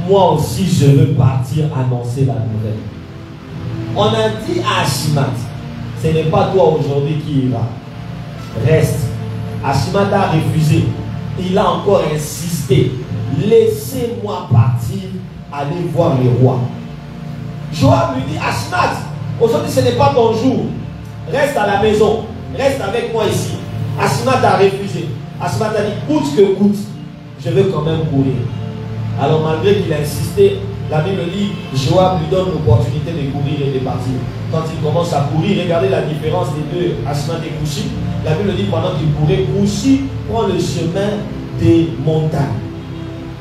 moi aussi je veux partir annoncer la nouvelle. On a dit à Ashimat, ce n'est pas toi aujourd'hui qui y va. Reste. Ashimat a refusé. Il a encore insisté. Laissez-moi partir, aller voir le roi. Joab lui dit, Ashimat, aujourd'hui ce n'est pas ton jour. Reste à la maison. Reste avec moi ici. Ashimat a refusé. Ashimat a dit, coûte que coûte, je veux quand même courir. Alors malgré qu'il a insisté, la Bible dit, Joab lui donne l'opportunité de courir et de partir. Quand il commence à courir, regardez la différence des deux, Ashimat et Kouchi. La Bible dit, pendant qu'il courait, Kouchi prend le chemin des montagnes.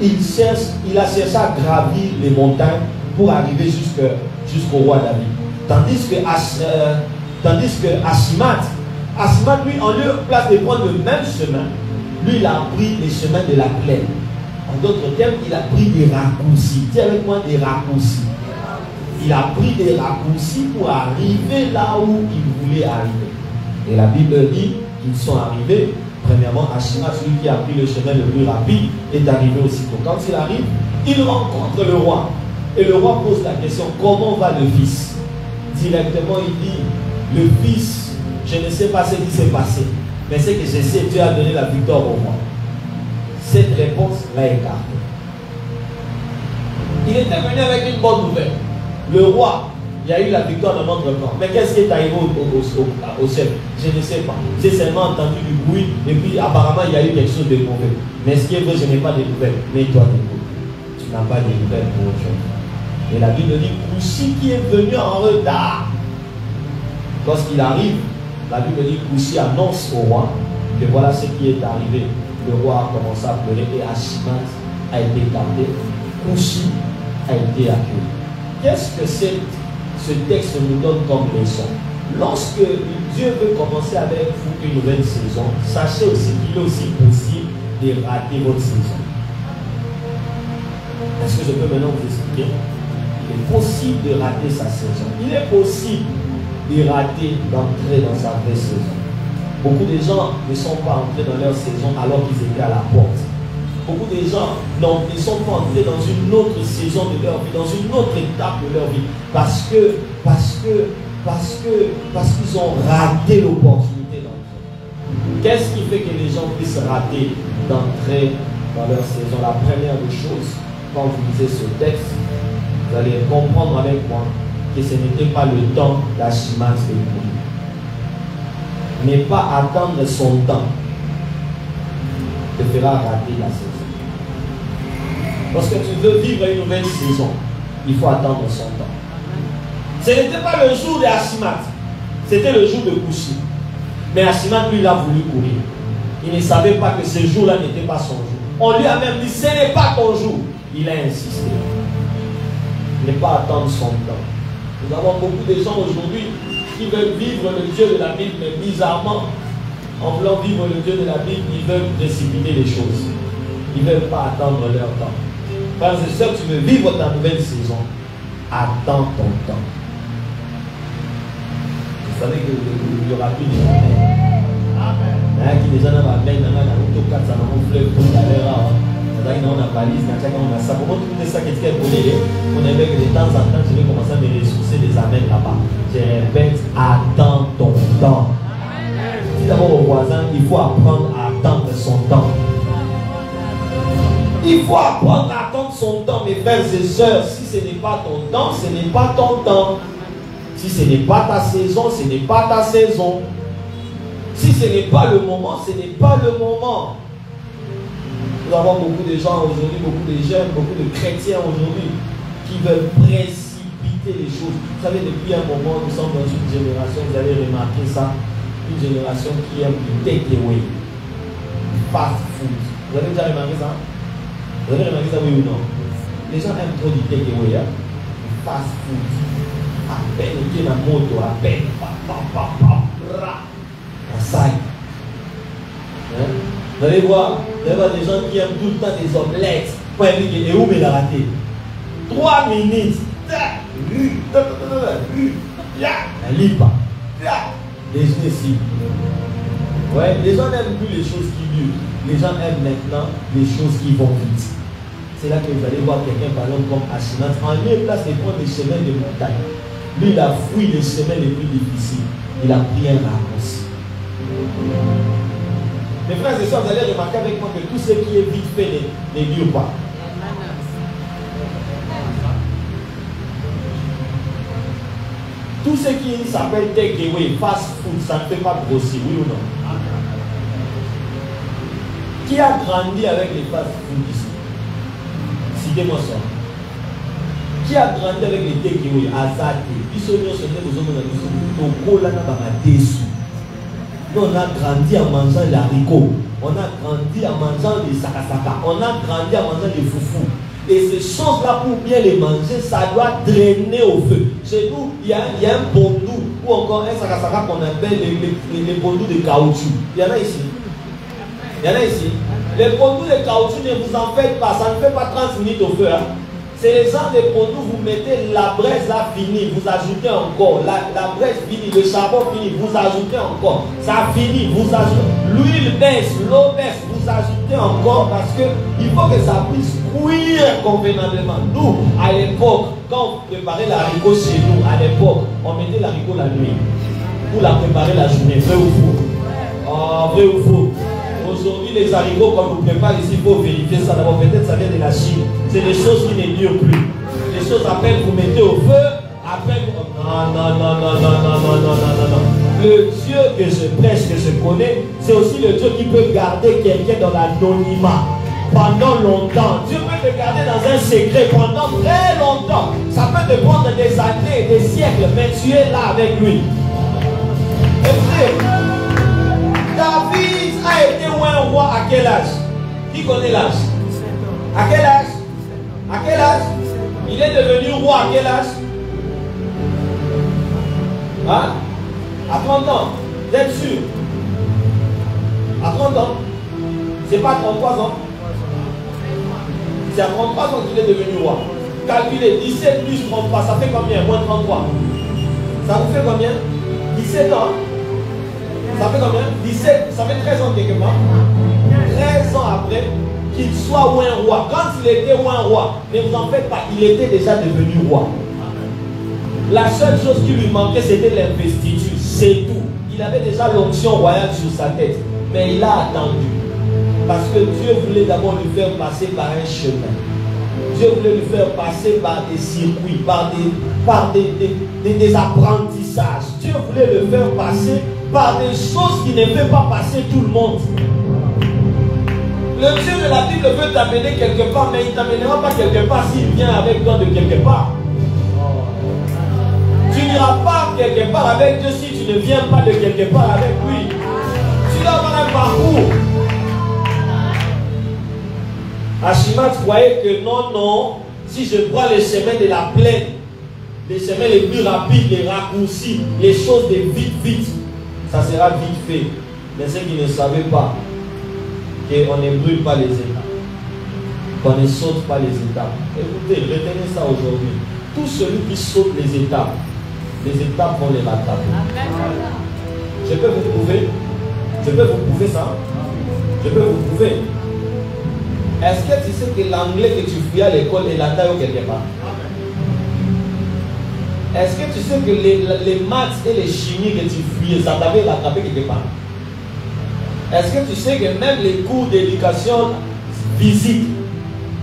Il a cherché à gravir les montagnes pour arriver jusqu'au roi David. Tandis que Ashimat, lui, en lieu place de prendre le même chemin, lui, il a pris le chemin de la plaine. En d'autres termes, il a pris des raccourcis. Dis avec moi, des raccourcis. Il a pris des raccourcis pour arriver là où il voulait arriver. Et la Bible dit qu'ils sont arrivés. Premièrement, Ashimat, celui qui a pris le chemin le plus rapide, est arrivé aussitôt. Quand il arrive, il rencontre le roi. Et le roi pose la question, comment va le fils? Directement, il dit, le fils, je ne sais pas ce qui s'est passé, mais c'est que je sais, Dieu a donné la victoire au roi. Cette réponse l'a écarté. Il était venu avec une bonne nouvelle. Le roi, il y a eu la victoire dans notre camp. Mais qu'est-ce qui est arrivé au chef? Je ne sais pas. J'ai seulement entendu du bruit et puis apparemment il y a eu quelque chose de mauvais. Mais ce qui est vrai, je n'ai pas de nouvelles. Mais toi, tu n'as pas de nouvelles pour aujourd'hui. Et la Bible dit, Kouchi qui est venu en retard. Lorsqu'il arrive, la Bible dit, Kouchi annonce au roi que voilà ce qui est arrivé. Le roi a commencé à pleurer et Ashimat a été gardé. Kouchi a été accueilli. Qu'est-ce que ce texte nous donne comme leçon? Lorsque Dieu veut commencer avec vous une nouvelle saison, sachez aussi qu'il est aussi possible de rater votre saison. Est-ce que je peux maintenant vous expliquer? Il est possible de rater sa saison. Il est possible de rater d'entrer dans sa vraie saison. Beaucoup de gens ne sont pas entrés dans leur saison alors qu'ils étaient à la porte. Beaucoup de gens ne sont pas entrés dans une autre saison de leur vie, dans une autre étape de leur vie, parce qu'ils ont raté l'opportunité d'entrer. Qu'est-ce qui fait que les gens puissent rater d'entrer dans leur saison? La première des choses, quand vous lisez ce texte, vous allez comprendre avec moi que ce n'était pas le temps d'Ashimat de courir. Ne pas attendre son temps te fera rater la saison. Lorsque tu veux vivre une nouvelle saison, il faut attendre son temps. Ce n'était pas le jour d'Ashimat, c'était le jour de Kouchi. Mais Ashimat, lui, il a voulu courir. Il ne savait pas que ce jour-là n'était pas son jour. On lui a même dit, ce n'est pas ton jour. Il a insisté. Ne pas attendre son temps. Nous avons beaucoup de gens aujourd'hui qui veulent vivre le Dieu de la Bible, mais bizarrement, en voulant vivre le Dieu de la Bible, ils veulent précipiter les choses. Ils ne veulent pas attendre leur temps. Frères et sœurs, tu veux vivre ta nouvelle saison, attends ton temps. Vous savez qu'il y aura plus de amen. Amen. Qui déjà n'a pas amen, n'a pas tout cas, ça n'a pas fleuve, tout à l'heure. On a valise, on a ça. Comment tout ça qui est collé, on avait que de temps en temps, je vais commencer à me ressourcer des amens là-bas. Je répète, attends ton temps. Dis d'abord au voisin, il faut apprendre à attendre son temps. Il faut apprendre à attendre son temps, mes frères et sœurs. Si ce n'est pas ton temps, ce n'est pas ton temps. Si ce n'est pas ta saison, ce n'est pas ta saison. Si ce n'est pas le moment, ce n'est pas le moment. Nous avons beaucoup de gens aujourd'hui, beaucoup de jeunes, beaucoup de chrétiens aujourd'hui qui veulent précipiter les choses. Vous savez, depuis un moment, nous sommes dans une génération, vous avez remarqué ça, une génération qui aime le take-away, fast food. Vous avez déjà remarqué ça? Vous avez remarqué ça, oui ou non? Les gens aiment trop du take-away, hein? Fast food. À peine qu'il y a une moto, à peine, on saille. Vous allez voir des gens qui aiment tout le temps des omelettes. Et où me l'a raté? 3 minutes. Elle lit pas. Les yeux ici. Ouais, les gens n'aiment plus les choses qui durent. Les gens aiment maintenant les choses qui vont vite. C'est là que vous allez voir quelqu'un, par exemple, comme Ashimat, en lieu et place de prendre les chemins de montagne. Lui, il a fouillé les chemins les plus difficiles. Il a pris un raccourci. Mes frères et sœurs, vous allez remarquer avec moi que tout ce qui est vite fait ne dure pas. Tout ce qui s'appelle takeaway, fast food, ça ne fait pas grossir, oui ou non? Qui a grandi avec les fast food ici? Citez-moi ça. Qui a grandi avec les takeaway? Azate. Nous, on a grandi en mangeant les haricots. On a grandi en mangeant les sakasaka. On a grandi en mangeant les foufous. Et ces choses-là, pour bien les manger, ça doit drainer au feu. Chez nous, il y a un bondou ou encore un sakasaka qu'on appelle les bondous de caoutchouc. Il y en a ici. Il y en a ici. Les bondous de caoutchouc, ne vous en faites pas. Ça ne fait pas 30 minutes au feu. Hein. C'est les gens des bondous, vous mettez la braise là finie, vous ajoutez encore. La braise finie, le charbon fini, vous ajoutez encore. Ça finit, vous ajoutez. L'huile baisse, l'eau baisse, vous ajoutez encore parce qu'il faut que ça puisse cuire convenablement. Nous, à l'époque, quand on préparait l'haricot chez nous, à l'époque, on mettait l'haricot la nuit pour la préparer la journée. Vrai ou faux? Oh, vrai ou faux? Aujourd'hui, les haricots, comme vous préparez ici, il faut vérifier ça. D'abord, peut-être ça vient de la Chine. C'est des choses qui ne durent plus. Les choses après, vous mettez au feu. Après, vous... Non. Le Dieu que je prêche, que je connais, c'est aussi le Dieu qui peut garder quelqu'un dans l'anonymat pendant longtemps. Dieu peut te garder dans un secret pendant très longtemps. Ça peut te prendre des années, des siècles, mais tu es là avec lui. Écoutez, David a été un roi à quel âge? Qui connaît l'âge? À quel âge? À quel âge? Il est devenu roi à quel âge? Hein? À 30 ans. Vous êtes sûr? À 30 ans? C'est pas 33 ans? C'est à 33 ans qu'il est devenu roi. Calculez, 17 plus 33, ça fait combien? Moins 33. Ça vous fait combien? 17 ans. Ça fait combien? 17, ça fait 13 ans quelque part. 13 ans après qu'il soit un roi. Quand il était un roi, ne vous en faites pas, il était déjà devenu roi. La seule chose qui lui manquait, c'était l'investiture. C'est tout. Il avait déjà l'onction royale sur sa tête. Mais il a attendu. Parce que Dieu voulait d'abord lui faire passer par un chemin. Dieu voulait lui faire passer par des circuits, par des apprentissages. Dieu voulait le faire passer par des choses qui ne peuvent pas passer tout le monde. Le Dieu de la Bible veut t'amener quelque part, mais il ne t'amènera pas quelque part s'il vient avec toi de quelque part. Tu n'iras pas quelque part avec Dieu si tu ne viens pas de quelque part avec lui. Tu dois avoir un parcours. Ashimat croyait que non, si je prends les chemins de la plaine, les chemins les plus rapides, les raccourcis, les choses de vite, ça sera vite fait. Mais ceux qui ne savaient pas qu'on ne brûle pas les étapes, qu'on ne saute pas les étapes. Écoutez, retenez ça aujourd'hui. Tout celui qui saute les étapes vont les rattraper. Je peux vous prouver? Je peux vous prouver ça? Je peux vous prouver? Est-ce que tu sais que l'anglais que tu fouilles à l'école est la taille quelque part? Est-ce que tu sais que les maths et les chimies que tu fouillais, ça t'avait rattrapé quelque part? Est-ce que tu sais que même les cours d'éducation physique,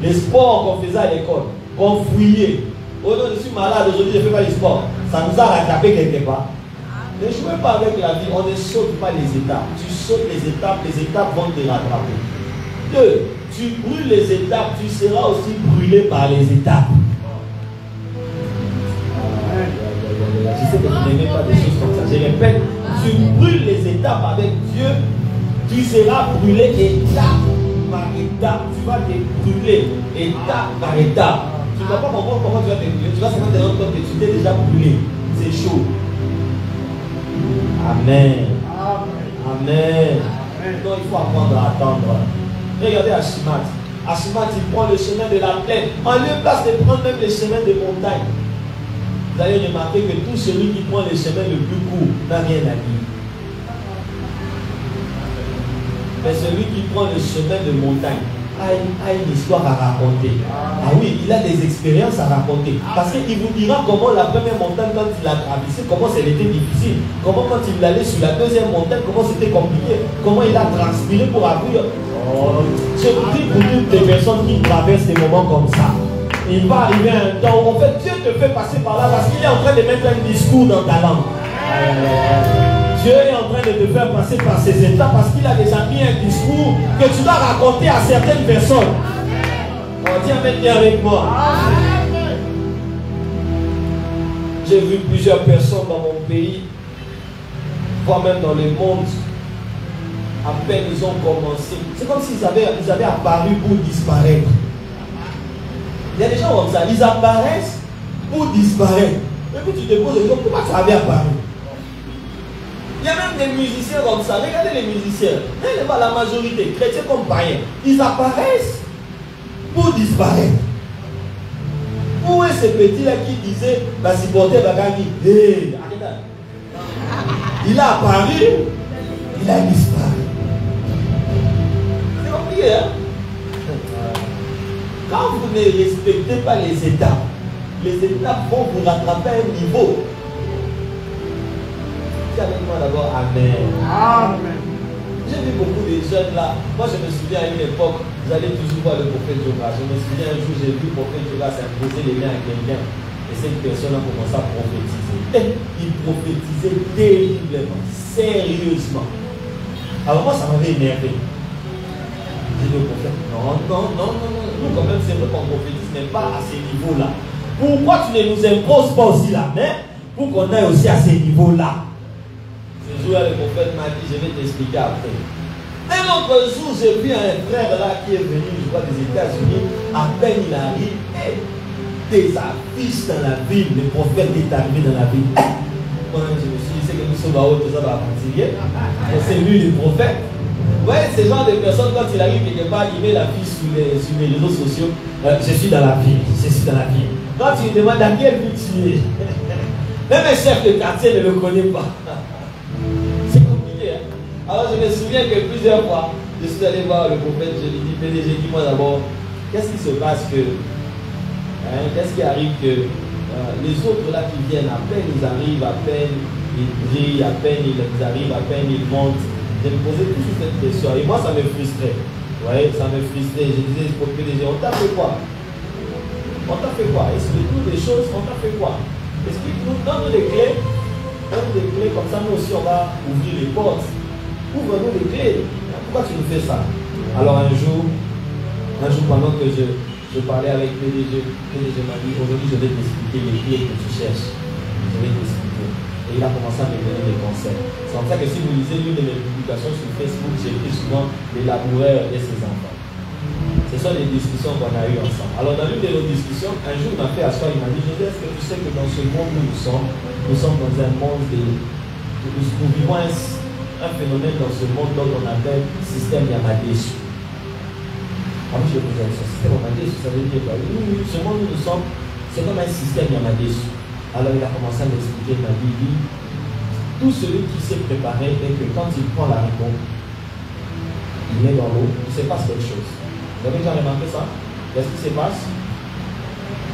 les sports qu'on faisait à l'école, qu'on fouillait, oh non, je suis malade, aujourd'hui je ne fais pas du sport, ça nous a rattrapé quelque part? Ne jouez pas avec la vie, on ne saute pas les étapes. Tu sautes les étapes vont te rattraper. 2. Tu brûles les étapes, tu seras aussi brûlé par les étapes. Je sais que vous n'aimez pas des choses comme ça. Je répète, tu brûles les étapes avec Dieu, tu seras brûlé étape par étape. Tu vas te brûler étape par étape. Tu ne vas pas comprendre comment tu vas te brûler. Tu vas seulement te rendre compte que tu t'es déjà brûlé. C'est chaud. Amen. Amen. Donc il faut apprendre à attendre. Regardez Ashimat. Ashimat, il prend le chemin de la plaine. En lieu de place de prendre même le chemin de montagne. vous allez remarquer que tout celui qui prend le chemin le plus court n'a rien à dire. Mais celui qui prend le chemin de montagne a une histoire à raconter. Ah oui, il a des expériences à raconter. Parce qu'il vous dira comment la première montagne, quand il a traversé, comment c'était difficile. Comment quand il allait sur la deuxième montagne, comment c'était compliqué. Comment il a transpiré pour arriver. Oh, je vous dis pour toutes les personnes qui traversent des moments comme ça. Il va arriver un temps où en fait Dieu te fait passer par là parce qu'il est en train de mettre un discours dans ta langue. Dieu est en train de te faire passer par ces étapes parce qu'il a déjà mis un discours que tu dois raconter à certaines personnes. On dit amen avec moi. J'ai vu plusieurs personnes dans mon pays, voire même dans le monde, à peine ils ont commencé. C'est comme s'ils avaient apparu pour disparaître. Il y a des gens comme ça, ils apparaissent pour disparaître. Et puis tu te poses des questions, pourquoi tu avais apparu? Il y a même des musiciens comme ça. Regardez les musiciens. La majorité, chrétiens comme païens, ils apparaissent pour disparaître. Où est ce petit-là qui disait, bah, si portait Bagani, hey, il a apparu, il a disparu. C'est compliqué, hein? Quand vous ne respectez pas les étapes vont vous rattraper à un niveau. Avec moi d'abord, amen. Amen. J'ai vu beaucoup de jeunes là. Moi je me souviens à une époque, vous allez toujours voir le prophète Jonas. Je me souviens un jour, j'ai vu le prophète Jonas imposer les mains à quelqu'un. Et cette personne a commencé à prophétiser. Et il prophétisait terriblement, sérieusement. Alors moi ça m'avait énervé. J'ai dit au prophète, non. Nous quand même c'est vrai qu'on prophétise, mais pas à ces niveaux-là. Pourquoi tu ne nous imposes pas aussi la main pour qu'on aille aussi à ces niveaux-là? Ce jour-là, le prophète m'a dit, je vais t'expliquer après. Un autre jour, j'ai vu un frère là qui est venu, je crois, des États-Unis. À peine il arrive, et des affiches dans la ville. Le prophète est arrivé dans la ville. Moi, je me suis dit, c'est que nous sommes à haut, tout ça va continuer. C'est lui le prophète. Vous voyez, ce genre de personnes, quand il arrive quelque part, il met l'affiche sur les réseaux sociaux. Je suis dans la ville, je suis dans la ville. Quand il demande à quelle ville tu es, même un chef de quartier ne le connaît pas. Alors je me souviens que plusieurs fois, je suis allé voir le prophète, je lui dis, PDG, dis-moi d'abord, qu'est-ce qui se passe qu'est-ce qui arrive que les autres là qui viennent, à peine ils arrivent, à peine ils brillent, à peine ils arrivent, à peine ils montent. Je me posais toujours cette question et moi ça me frustrait. Vous voyez, ça me frustrait. Je disais au PDG, on t'a fait quoi? On t'a fait quoi? Explique-nous des choses, on t'a fait quoi? Explique-nous, donne-nous des clés. Donne-nous des clés, comme ça nous aussi on va ouvrir les portes. Ouvre-nous les clés. Pourquoi tu nous fais ça? Alors un jour pendant que je parlais avec PDG m'a dit, aujourd'hui je vais t'expliquer les clés que tu cherches. Je vais t'expliquer. Et il a commencé à me donner des conseils. C'est comme ça que si vous lisez l'une de mes publications sur Facebook, j'écris souvent les laboureurs et ses enfants. Ce sont les discussions qu'on a eues ensemble. Alors dans l'une de nos discussions, un jour il m'a fait asseoir, il m'a dit, est-ce que tu sais que dans ce monde où nous sommes dans un monde nous vivons un phénomène dans ce monde qu'on appelle système Yamadesu. Ah oui, je vous ai dit, système Yamadesu, ça veut dire quoi? Oui, ce monde où nous sommes, c'est comme un système Yamadesu. Alors il a commencé à m'expliquer, il m'a dit, tout celui qui s'est préparé et que quand il prend la réponse, il met dans l'eau, il se passe quelque chose. Vous avez déjà remarqué ça? Qu'est-ce qui se passe?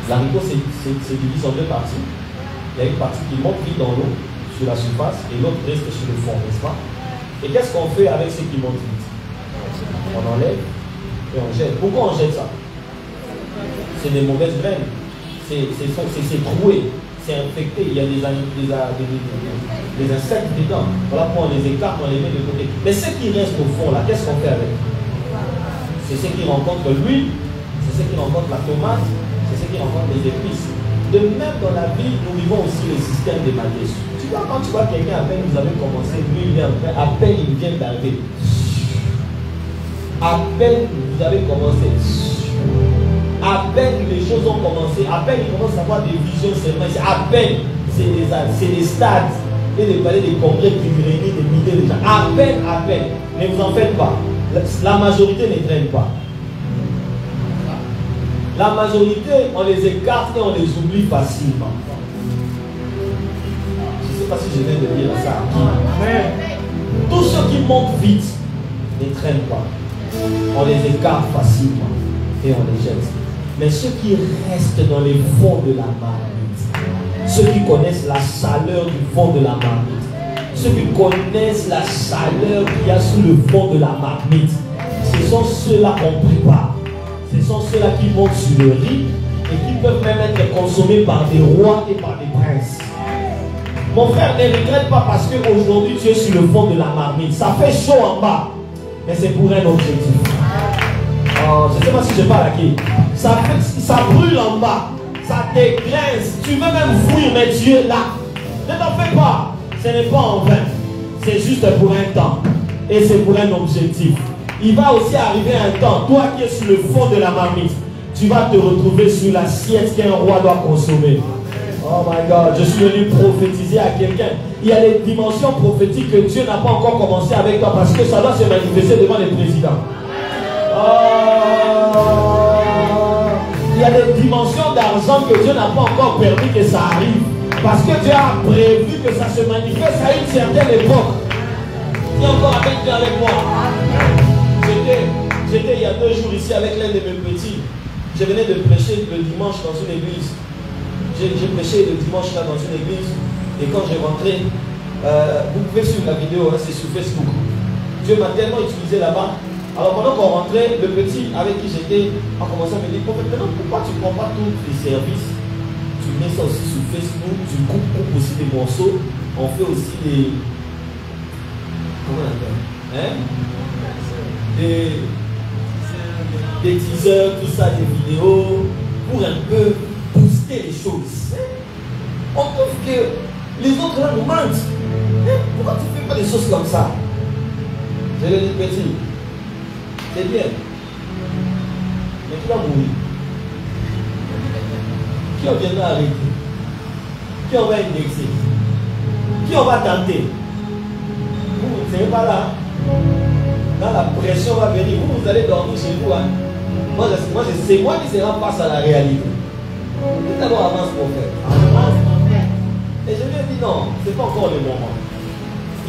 L'haricot se divise en deux parties. Il y a une partie qui monte vite dans l'eau, sur la surface, et l'autre reste sur le fond, n'est-ce pas? Et qu'est-ce qu'on fait avec ce qui monte vite? On enlève et on jette. Pourquoi on jette ça? C'est des mauvaises graines. C'est troué, c'est infecté, il y a des insectes dedans. Voilà pourquoi on les écarte, on les met de côté. Mais ce qui reste au fond là, qu'est-ce qu'on fait avec? C'est ce qui rencontre l'huile, c'est ce qui rencontre la tomate, c'est ce qui rencontre les épices. De même dans la vie, nous vivons aussi le système de Yamadesu. Tu vois, quand tu vois quelqu'un, à peine vous avez commencé, lui il vient après, à peine il vient d'arriver. À peine vous avez commencé. À peine les choses ont commencé, à peine il commence à avoir des visions seulement. À peine, c'est des stades et des palais, des congrès qui réunissent des milliers de gens. À peine. Ne vous en faites pas. La majorité ne traîne pas. La majorité, on les écarte et on les oublie facilement. sais pas si je viens de dire ça. Amen. Tous ceux qui montent vite ne traînent pas. On les écarte facilement et on les jette. Mais ceux qui restent dans les fonds de la marmite, ceux qui connaissent la chaleur du fond de la marmite, ceux qui connaissent la chaleur qu'il y a sous le fond de la marmite, ce sont ceux-là qu'on prépare. Ce sont ceux-là qui montent sur le riz et qui peuvent même être consommés par des rois et par des princes. Mon frère, ne regrette pas parce qu'aujourd'hui tu es sur le fond de la marmite. Ça fait chaud en bas, mais c'est pour un objectif. Oh, je ne sais pas si je parle à qui. Ça brûle en bas, ça dégrince. Tu veux même fuir, mais Dieu est là. Ne t'en fais pas. Ce n'est pas en vain. C'est juste pour un temps. Et c'est pour un objectif. Il va aussi arriver un temps, toi qui es sur le fond de la marmite, tu vas te retrouver sur l'assiette qu'un roi doit consommer. Oh my God, je suis venu prophétiser à quelqu'un. Il y a des dimensions prophétiques que Dieu n'a pas encore commencé avec toi parce que ça doit se manifester devant les présidents. Il y a des dimensions d'argent que Dieu n'a pas encore permis que ça arrive. Parce que Dieu a prévu que ça se manifeste à une certaine époque. Qui est encore avec moi? J'étais il y a 2 jours ici avec l'un de mes petits. Je venais de prêcher le dimanche dans une église. J'ai prêché le dimanche là dans une église. Et quand j'ai rentré, vous pouvez suivre la vidéo, hein, c'est sur Facebook. Dieu m'a tellement utilisé là-bas. Alors pendant qu'on rentrait, le petit avec qui j'étais a commencé à me dire, maintenant pourquoi tu ne prends pas tous les services? Tu mets ça aussi sur Facebook, tu coupes aussi des morceaux. On fait aussi des... Comment on appelle? Hein? Des teasers, tout ça, des vidéos, pour un peu booster les choses. On trouve que les autres là nous mentent. Pourquoi tu ne fais pas des choses comme ça? Je lui ai dit, petit, c'est bien, mais tu vas mourir. Qui on viendra arrêter? Qui on va indexer? Qui on va tenter? Vous ne serez pas là. Quand la pression va venir, vous allez dormir chez vous. Hein? Moi, c'est moi qui serai face à la réalité. Tout d'abord avance pour faire. Et je lui ai dit non, ce n'est pas encore le moment.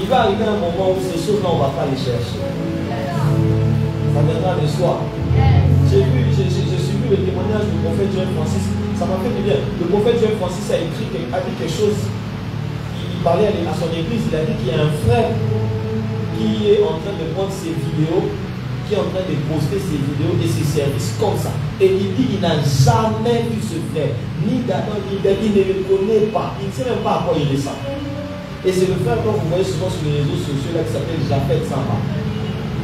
Il va arriver un moment où ces choses-là, on ne va pas les chercher. Ça viendra de soi. J'ai suivi le témoignage du prophète Joël Francis. Ça m'a fait du bien. Le prophète Joël Francis a dit quelque chose. Il parlait à son église. Il a dit qu'il y a un frère qui est en train de prendre ses vidéos, qui est en train de poster ses vidéos et ses services comme ça. Et il dit qu'il n'a jamais vu ce frère, ni d'Adam, ni d'Ève, il ne le connaît pas, il ne sait même pas à quoi il ressemble. Et c'est le frère que vous voyez souvent sur les réseaux sociaux là qui s'appelle Japhet Samba.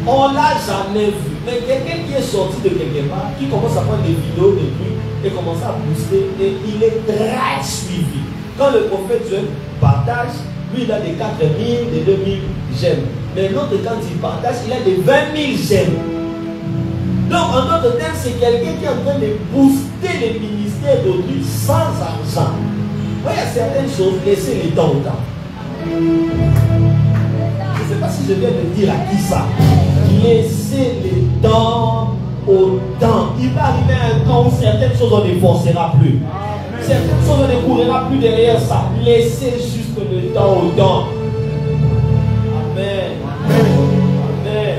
On ne l'a jamais vu, mais quelqu'un qui est sorti de quelque part, qui commence à prendre des vidéos de lui et commence à booster, et il est très suivi. Quand le prophète Dieu partage, lui il a des 4000, des 2000 j'aime. Mais l'autre, quand il partage, il a des 20 000 j'aime. Donc, en d'autres termes, c'est quelqu'un qui est en train de booster les ministères d'autrui sans argent. Vous voyez, il y a certaines choses, laissez les temps au temps. Je ne sais pas si je viens de dire à qui ça. Laissez les temps au temps. Il va arriver un temps où certaines choses, on ne forcera plus. Certaines choses, on ne courra plus derrière ça. Laissez juste le temps au temps. Amen. Amen.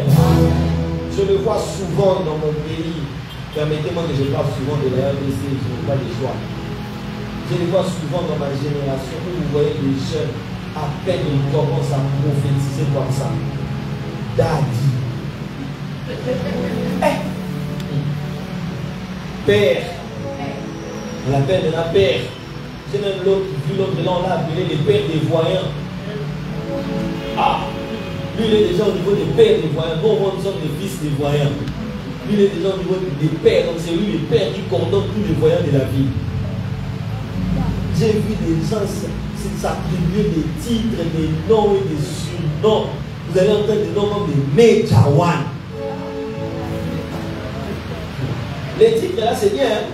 Je le vois souvent dans mon pays. Permettez-moi que je parle souvent de la RDC, je n'ai pas le choix. Je le vois souvent dans ma génération où vous voyez les jeunes, à peine ils commencent à prophétiser comme ça. Daddy. Père. On l'appelle la père. J'ai même vu l'autre là, on l'a appelé les pères des voyants. Ah, lui il est déjà au niveau des pères des voyants. Bon, nous sommes des fils des voyants. Lui il est déjà au niveau des pères. Donc c'est lui le père qui coordonne tous les voyants de la vie. J'ai vu des gens s'attribuer des titres, des noms et des surnoms. Vous allez entendre des noms comme des Mejawan. Les titres là c'est bien. Hein?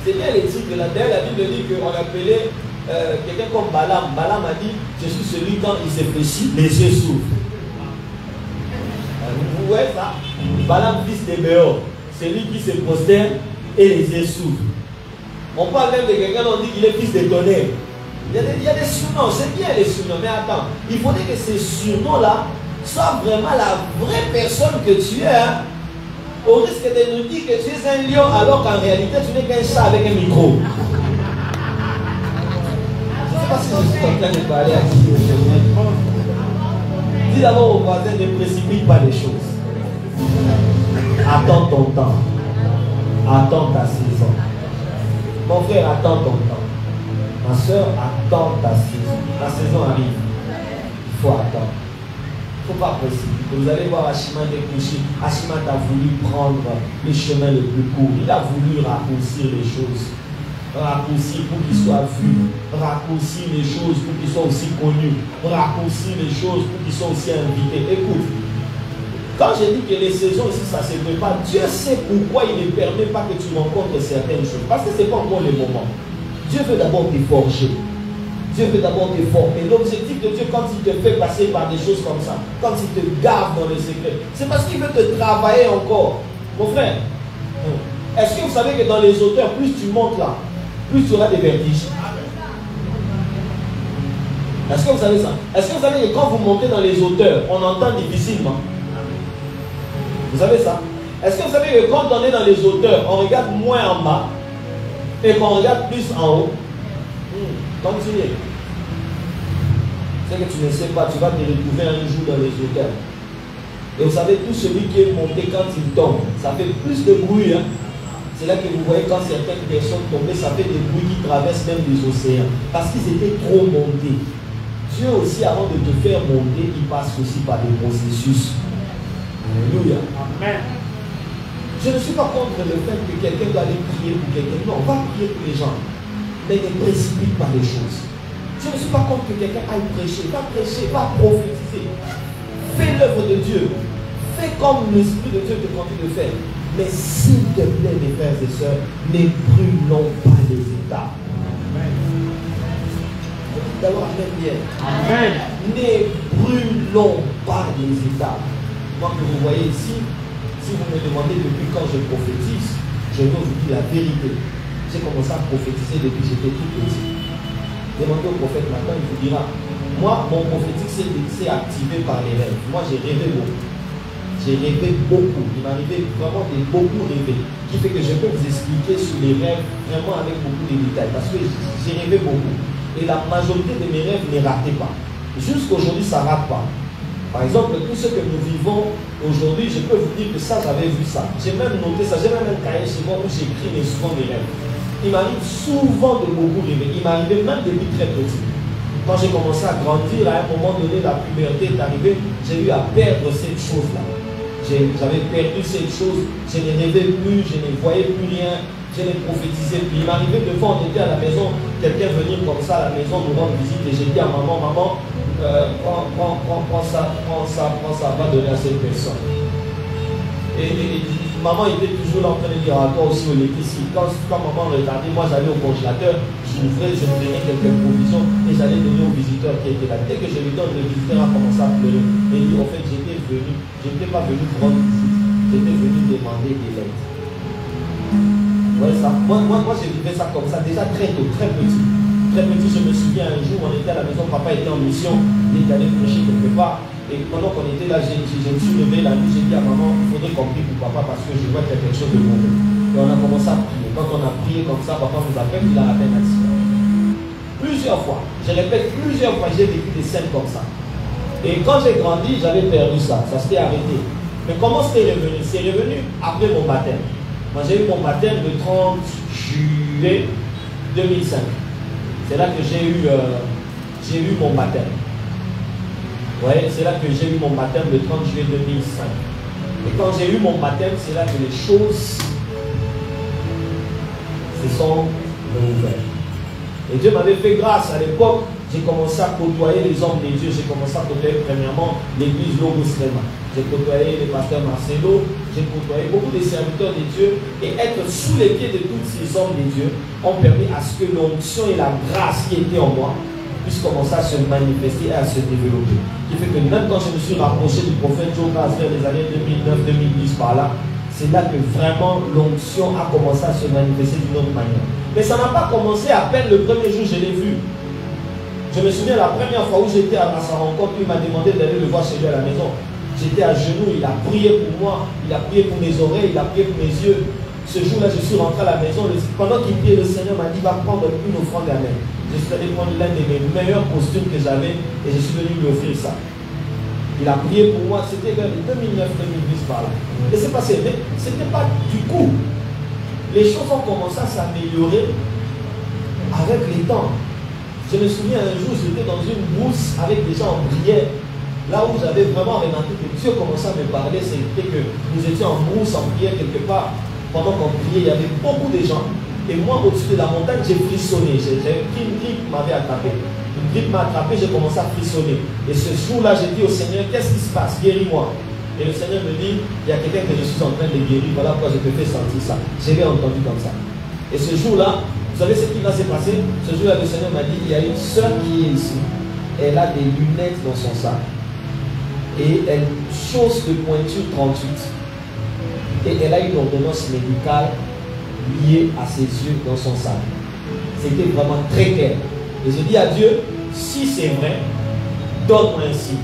C'est bien les titres là. D'ailleurs la Bible dit qu'on appelait quelqu'un comme Balaam. Balaam a dit, je suis celui quand il s'est fléchi, les yeux s'ouvrent. Vous voyez ça? Balaam, fils de Béor, c'est lui qui se prosterne et les yeux s'ouvrent. On parle même de quelqu'un, on dit qu'il est fils de tonnerre. Il y a des surnoms, c'est bien les surnoms, mais attends, il faudrait que ces surnoms-là soient vraiment la vraie personne que tu es. Hein? Au risque de nous dire que tu es un lion alors qu'en réalité tu n'es qu'un chat avec un micro. Je ne sais pas si je suis en train de parler à qui aujourd'hui. Dis d'abord au voisin, ne précipite pas les choses. Attends ton temps. Attends ta saison. Mon frère, attends ton temps. Ma soeur, attends ta saison. La saison arrive. Il faut attendre. Il ne faut pas précipiter. Vous allez voir Achimand découcher. Achimand a voulu prendre le chemin le plus court. Il a voulu raccourcir les choses. Raccourcir pour qu'ils soient vus. Raccourcir les choses pour qu'ils soient aussi connus. Raccourcir les choses pour qu'ils soient aussi invités. Écoute, quand je dis que les saisons ici, ça ne se fait pas, Dieu sait pourquoi il ne permet pas que tu rencontres certaines choses. Parce que ce n'est pas encore le moment. Dieu veut d'abord te forger. Dieu veut d'abord te former. L'objectif de Dieu, quand il te fait passer par des choses comme ça, quand il te garde dans le secret, c'est parce qu'il veut te travailler encore. Mon frère, est-ce que vous savez que dans les hauteurs, plus tu montes là, plus tu auras des vertiges? Est-ce que vous savez ça? Est-ce que vous savez que quand vous montez dans les hauteurs, on entend difficilement? Vous savez ça? Est-ce que vous savez que quand on est dans les hauteurs, on regarde moins en bas et qu'on regarde plus en haut? Continuez. C'est que tu ne sais pas, tu vas te retrouver un jour dans les hauteurs. Et vous savez, tout celui qui est monté quand il tombe, ça fait plus de bruit. Hein? C'est là que vous voyez quand certaines personnes tombent, ça fait des bruits qui traversent même les océans. Parce qu'ils étaient trop montés. Dieu aussi, avant de te faire monter, il passe aussi par des processus. Alléluia. Amen. Je ne suis pas contre le fait que quelqu'un doit aller prier pour quelqu'un. Non, on va prier pour les gens. Mais ne précipite pas les choses. Je ne suis pas contre que quelqu'un aille prêcher. Va prophétiser. Fais l'œuvre de Dieu. Fais comme l'Esprit de Dieu te conduit de faire. Mais s'il te plaît, mes frères et sœurs, ne brûlons pas les étapes. Amen. D'abord, Amen. Ne brûlons pas les étapes. Moi que vous voyez ici, si vous me demandez depuis quand je prophétise, je veux vous dire la vérité. J'ai commencé à prophétiser depuis que j'étais tout petit. Demandez au prophète maintenant, il vous dira. Moi, mon prophétique s'est activé par les rêves. Moi, j'ai rêvé beaucoup. J'ai rêvé beaucoup. Il m'arrivait vraiment de beaucoup rêver. Qui fait que je peux vous expliquer sur les rêves vraiment avec beaucoup de détails. Parce que j'ai rêvé beaucoup. Et la majorité de mes rêves ne rataient pas. Jusqu'aujourd'hui, ça ne rate pas. Par exemple, tout ce que nous vivons aujourd'hui, je peux vous dire que ça, j'avais vu ça. J'ai même noté ça. J'ai même un cahier chez moi où j'écris souvent mes rêves. Il m'arrive souvent de beaucoup rêver. Il m'arrivait même depuis très petit. Quand j'ai commencé à grandir, à un moment donné, la puberté est arrivée, j'ai eu à perdre cette chose-là. J'avais perdu cette chose, je ne rêvais plus, je ne voyais plus rien, je ne prophétisais plus. Il m'arrivait de fois, on était à la maison, quelqu'un venir comme ça à la maison nous rendre visite et j'ai dit à maman, prends ça, va donner à cette personne. Et maman était toujours là en train de dire à toi aussi au l'électricité. Quand maman regardait, moi j'allais au congélateur, j'ouvrais, je me donnais quelques provisions et j'allais donner au visiteur qui était là. Dès que je lui donne, le visiteur a commencé à pleurer. Et il dit, en fait, j'étais venu, je n'étais pas venu pour rendre visite, j'étais venu demander des lettres. Ouais, ça. Moi j'ai vécu ça comme ça, déjà très tôt, très petit. Très petit, je me souviens un jour, on était à la maison, papa était en mission, il est allé prêcher quelque part. Et pendant qu'on était là, je me suis levé la nuit, j'ai dit à maman, il faudrait qu'on prie pour papa parce que je vois qu'il y a quelque chose de mauvais. Et on a commencé à prier. Quand on a prié comme ça, papa nous appelle, il a raté un accident. Plusieurs fois, je répète, plusieurs fois, j'ai vécu des scènes comme ça. Et quand j'ai grandi, j'avais perdu ça, ça s'était arrêté. Mais comment c'est revenu? C'est revenu après mon baptême. Moi j'ai eu mon baptême le 30 juillet 2005. C'est là que j'ai eu mon baptême. Vous voyez, c'est là que j'ai eu mon baptême le 30 juillet 2005. Et quand j'ai eu mon baptême, c'est là que les choses se sont ouvertes. Et Dieu m'avait fait grâce à l'époque. J'ai commencé à côtoyer les hommes de Dieu. J'ai commencé à côtoyer premièrement l'église Logos Rema. J'ai côtoyé le pasteur Marcelo. J'ai côtoyé beaucoup de serviteurs de Dieu. Et être sous les pieds de tous ces hommes de Dieu ont permis à ce que l'onction et la grâce qui étaient en moi puissent commencer à se manifester et à se développer. Qui fait que même quand je me suis rapproché du prophète Joe Gaz vers les années 2009-2010 par là, c'est là que vraiment l'onction a commencé à se manifester d'une autre manière. Mais ça n'a pas commencé à peine le premier jour, je l'ai vu. Je me souviens la première fois où j'étais à sa rencontre, il m'a demandé d'aller le voir chez lui à la maison. J'étais à genoux, il a prié pour moi, il a prié pour mes oreilles, il a prié pour mes yeux. Ce jour-là, je suis rentré à la maison. Pendant qu'il priait, le Seigneur m'a dit, va prendre une offrande à main. Je suis allé prendre l'un de mes meilleurs costumes que j'avais et je suis venu lui offrir ça. Il a prié pour moi, c'était vers 2009-2010 par là. Et c'est passé, mais ce n'était pas du coup. Les choses ont commencé à s'améliorer avec les temps. Je me souviens un jour, j'étais dans une brousse avec des gens en prière. Là où j'avais vraiment remarqué que Dieu commençait à me parler, c'était que nous étions en brousse en prière quelque part. Pendant qu'on priait, il y avait beaucoup de gens. Et moi, au-dessus de la montagne, j'ai frissonné. J'ai pris une grippe qui m'avait attrapé. Une grippe m'a attrapé, j'ai commencé à frissonner. Et ce jour-là, j'ai dit au Seigneur, qu'est-ce qui se passe? Guéris-moi. Et le Seigneur me dit, il y a quelqu'un que je suis en train de guérir. Voilà pourquoi je te fais sentir ça. Je l'ai entendu comme ça. Et ce jour-là, vous savez ce qui va se passer? Ce jour-là, le Seigneur m'a dit, il y a une soeur qui est ici. Elle a des lunettes dans son sac. Et elle chausse de pointure 38. Et elle a une ordonnance médicale liée à ses yeux dans son sac. C'était vraiment très clair. Et je dis à Dieu, si c'est vrai, donne-moi un signe.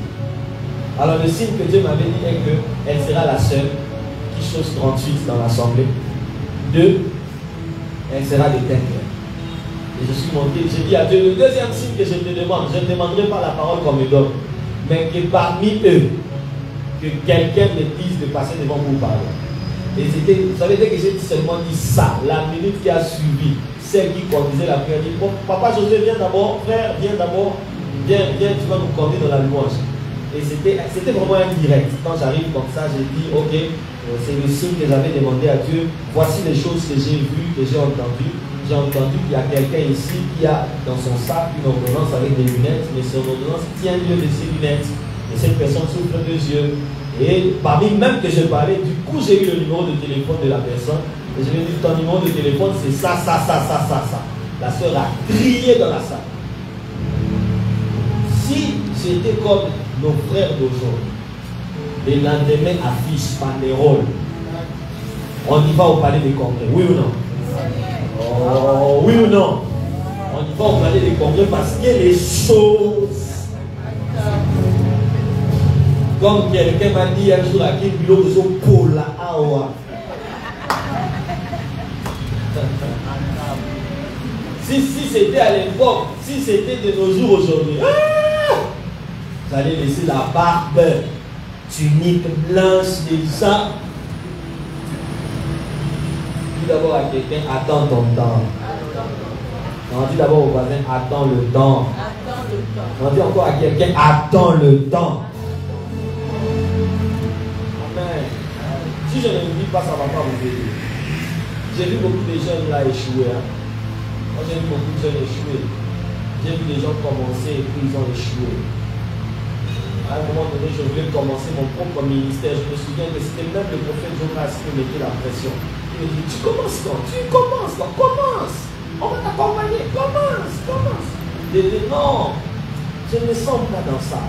Alors le signe que Dieu m'avait dit est qu'elle sera la seule qui chausse 38 dans l'assemblée. 2, elle sera de teint clair. Et je suis monté, j'ai dit à Dieu, le deuxième signe que je te demande, je ne demanderai pas la parole qu'on me donne, mais que parmi eux, que quelqu'un me dise de passer devant vous parler. Et c'était, vous savez, dès que j'ai seulement dit ça, la minute qui a suivi, celle qui conduisait la prière, dit, bon, papa José, viens d'abord, frère, viens d'abord, viens, tu vas nous conduire dans la louange. Et c'était vraiment indirect. Quand j'arrive comme ça, j'ai dit, ok, c'est le signe que j'avais demandé à Dieu, voici les choses que j'ai vues, que j'ai entendues. J'ai entendu qu'il y a quelqu'un ici qui a dans son sac une ordonnance avec des lunettes, mais cette ordonnance tient lieu de ses lunettes. Et cette personne souffre de yeux. Et parmi même que je parlais, du coup j'ai eu le numéro de téléphone de la personne. Et je lui ai dit, ton numéro de téléphone c'est ça. La soeur a crié dans la salle. Si j'étais comme nos frères d'aujourd'hui, le lendemain affiche, banderole, on y va au palais des congrès, oui ou non? Oh, oui ou non? On y va au palais des congrès parce que les choses, comme quelqu'un m'a dit un jour à qui bureau de son pôle à Awa. Si c'était à l'époque, si c'était de nos jours aujourd'hui, vous allez laisser la barbe, tunique blanche, déjà. Dis d'abord à quelqu'un, attends ton temps. On dit d'abord au voisin, attends le temps. On dit encore à quelqu'un, attends le temps. Amen. Si je ne vous dis pas, ça ne va pas vous aider. J'ai vu beaucoup de jeunes là échouer. Hein. Moi j'ai vu beaucoup de jeunes échouer. J'ai vu des gens commencer et puis ils ont échoué. À un moment donné, je voulais commencer mon propre ministère. Je me souviens que c'était même le prophète Jonas qui mettait la pression. Il me dit, tu commences quand? Commence. On va t'accompagner, commence. Je dis, non, je ne me sens pas dans ça.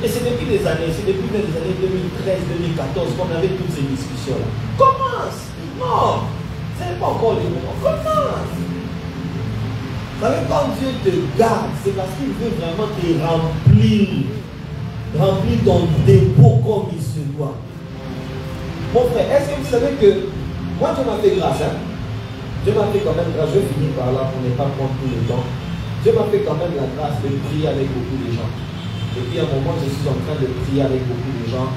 Et c'est depuis des années, même les années 2013, 2014 qu'on avait toutes ces discussions-là. Commence. Non, ce n'est pas encore le moment. Commence. Vous savez, quand Dieu te garde, c'est parce qu'il veut vraiment te remplir ton dépôt comme il se doit. Mon frère, est-ce que vous savez que moi, Dieu m'a fait grâce, hein? Dieu m'a fait quand même grâce, je vais finir par là pour ne pas prendre tout le temps. Dieu m'a fait quand même la grâce de prier avec beaucoup de gens. Et puis à un moment, je suis en train de prier avec beaucoup de gens.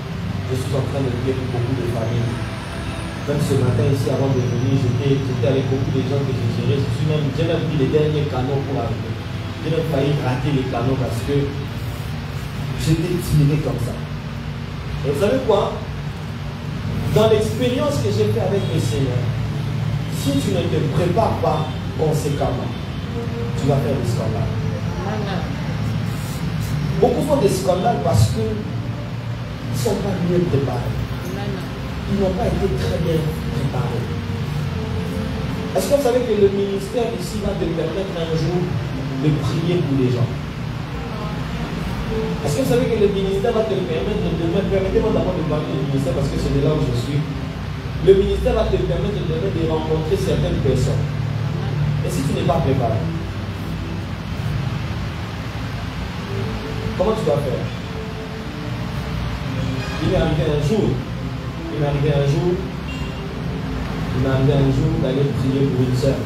Je suis en train de prier pour beaucoup de familles. Même ce matin ici, avant de venir, j'étais avec beaucoup de gens que j'ai gérés. J'ai même pris les derniers canaux pour arriver. J'ai même failli rater les canaux parce que j'étais timidé comme ça. Et vous savez quoi? Dans l'expérience que j'ai fait avec le Seigneur, si tu ne te prépares pas conséquemment, tu vas faire des scandales. Beaucoup font des scandales parce qu'ils ne sont pas mieux préparés. Ils n'ont pas été très bien préparés. Est-ce que vous savez que le ministère ici va te permettre un jour de prier pour les gens? Est-ce que vous savez que le ministère va te permettre de demain, permettez-moi d'abord de parler du ministère parce que c'est de là où je suis. Le ministère va te permettre de demain de rencontrer certaines personnes. Et si tu n'es pas préparé, comment tu dois faire? Il m'est arrivé un jour d'aller prier pour une soeur.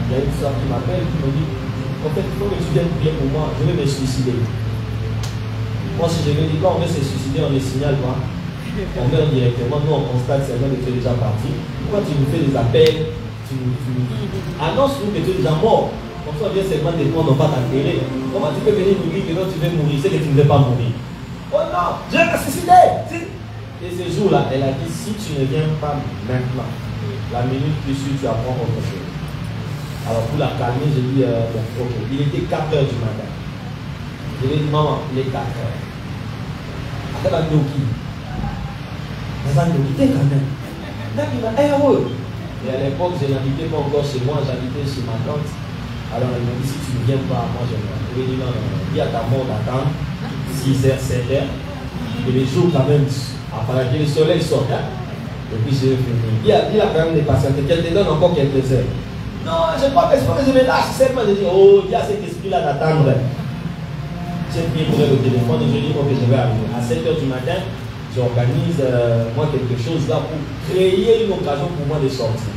Il y a une soeur qui m'appelle, qui me dit, en fait, il faut que tu viennes prier pour moi, je vais me suicider. Moi, si je me dis, quand on veut se suicider, on ne signale pas. On meurt directement, nous on constate seulement que tu es déjà parti. Pourquoi tu nous fais des appels? Tu annonce-nous que tu es déjà mort. Comme ça, on vient seulement te prendre, on va t'enterrer. Comment tu peux venir nous dire que quand tu veux mourir, c'est que tu ne veux pas mourir? Oh non, je vais me suicider! Et ce jour-là, elle a dit, si tu ne viens pas maintenant, la minute qui suit, tu apprends autre chose. Alors pour la calmer, j'ai dit, bon, ok, il était 4 h du matin. Je lui ai dit, maman, il est 4 h. Après la Noki. La Noki, t'es quand même. Il m'a dit, heureux. Et à l'époque, je n'habitais pas encore chez moi, j'habitais chez ma tante. Alors elle m'a dit, si tu ne viens pas, moi je vais. Je lui ai dit, non, dis à ta mort d'attendre 6 h, 7 h. Et les jours quand même, après que le soleil sort. Hein? Et puis je vais finir. Il a quand même des patients, qu'elle te donne encore quelques heures. Non, je crois que je me lâche seulement. Je dis, oh, il y a cet esprit-là d'attendre. J'ai pris le téléphone et je dis, ok, je vais arriver. À 7 h du matin, j'organise moi quelque chose là pour créer une occasion pour moi de sortir.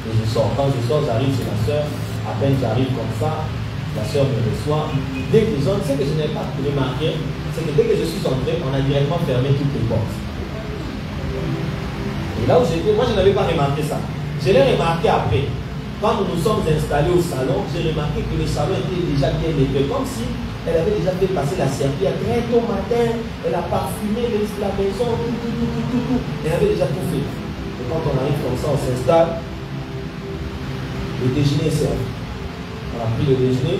Et je sors. Quand je sors, j'arrive chez la soeur. À peine j'arrive comme ça, la soeur me reçoit. Dès que ce que je n'ai pas remarqué, c'est que dès que je suis entré, on a directement fermé toutes les portes. Et là où j'étais, moi je n'avais pas remarqué ça. Je l'ai remarqué après. Quand nous nous sommes installés au salon, j'ai remarqué que le salon était déjà bien épais, comme si elle avait déjà fait passer la serpillère très tôt matin, elle a parfumé la maison, tout. Elle avait déjà tout fait. Et quand on arrive comme ça, on s'installe, le déjeuner est servi. On a pris le déjeuner,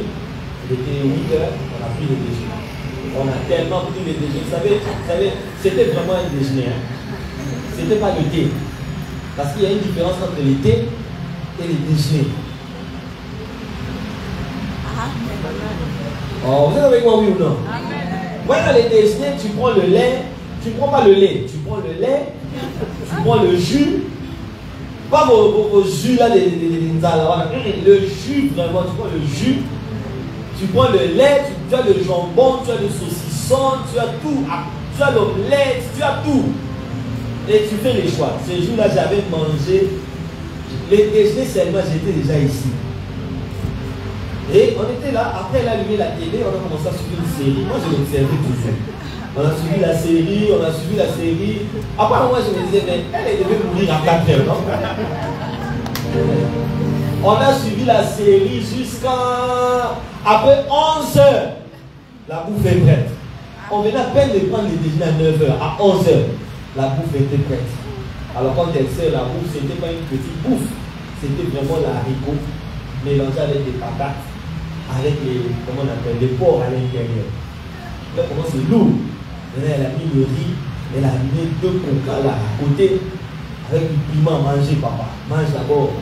il était 8 h, on a pris le déjeuner. On a tellement pris le déjeuner. Vous savez, c'était vraiment un déjeuner. Hein. C'était pas le thé. Parce qu'il y a une différence entre le thé et les déjeuners. Oh, vous êtes avec moi, oui ou non? Voilà, les déjeuners, tu prends le lait, tu ne prends pas le lait, tu prends le lait, tu prends le jus, pas vos jus là, le jus vraiment, tu prends le jus, tu prends le lait, tu as le jambon, tu as le saucisson, tu as tout, tu as l'omelette, tu as tout. Et tu fais les choix. Ce jour-là, j'avais mangé. Les déjeuners seulement, j'étais déjà ici. Et on était là, après elle a allumé la télé, on a commencé à suivre une série. Moi, je l'observais toujours. On a suivi la série. Après, moi, je me disais, mais elle devait mourir à 4 h, non? On a suivi la série jusqu'à... Après 11 h, la bouffe est prête. On venait à peine de prendre le déjeuner à 9 h. À 11 h, la bouffe était prête. Alors quand elle sert la bouffe, ce n'était pas une petite bouffe. C'était vraiment l'haricot mélangé avec des patates, avec les, comment on appelle, les porcs à l'intérieur. Là, comment c'est lourd. Là, elle a mis le riz, elle a mis 2 coca là à côté, avec du piment à manger, papa. Mange d'abord.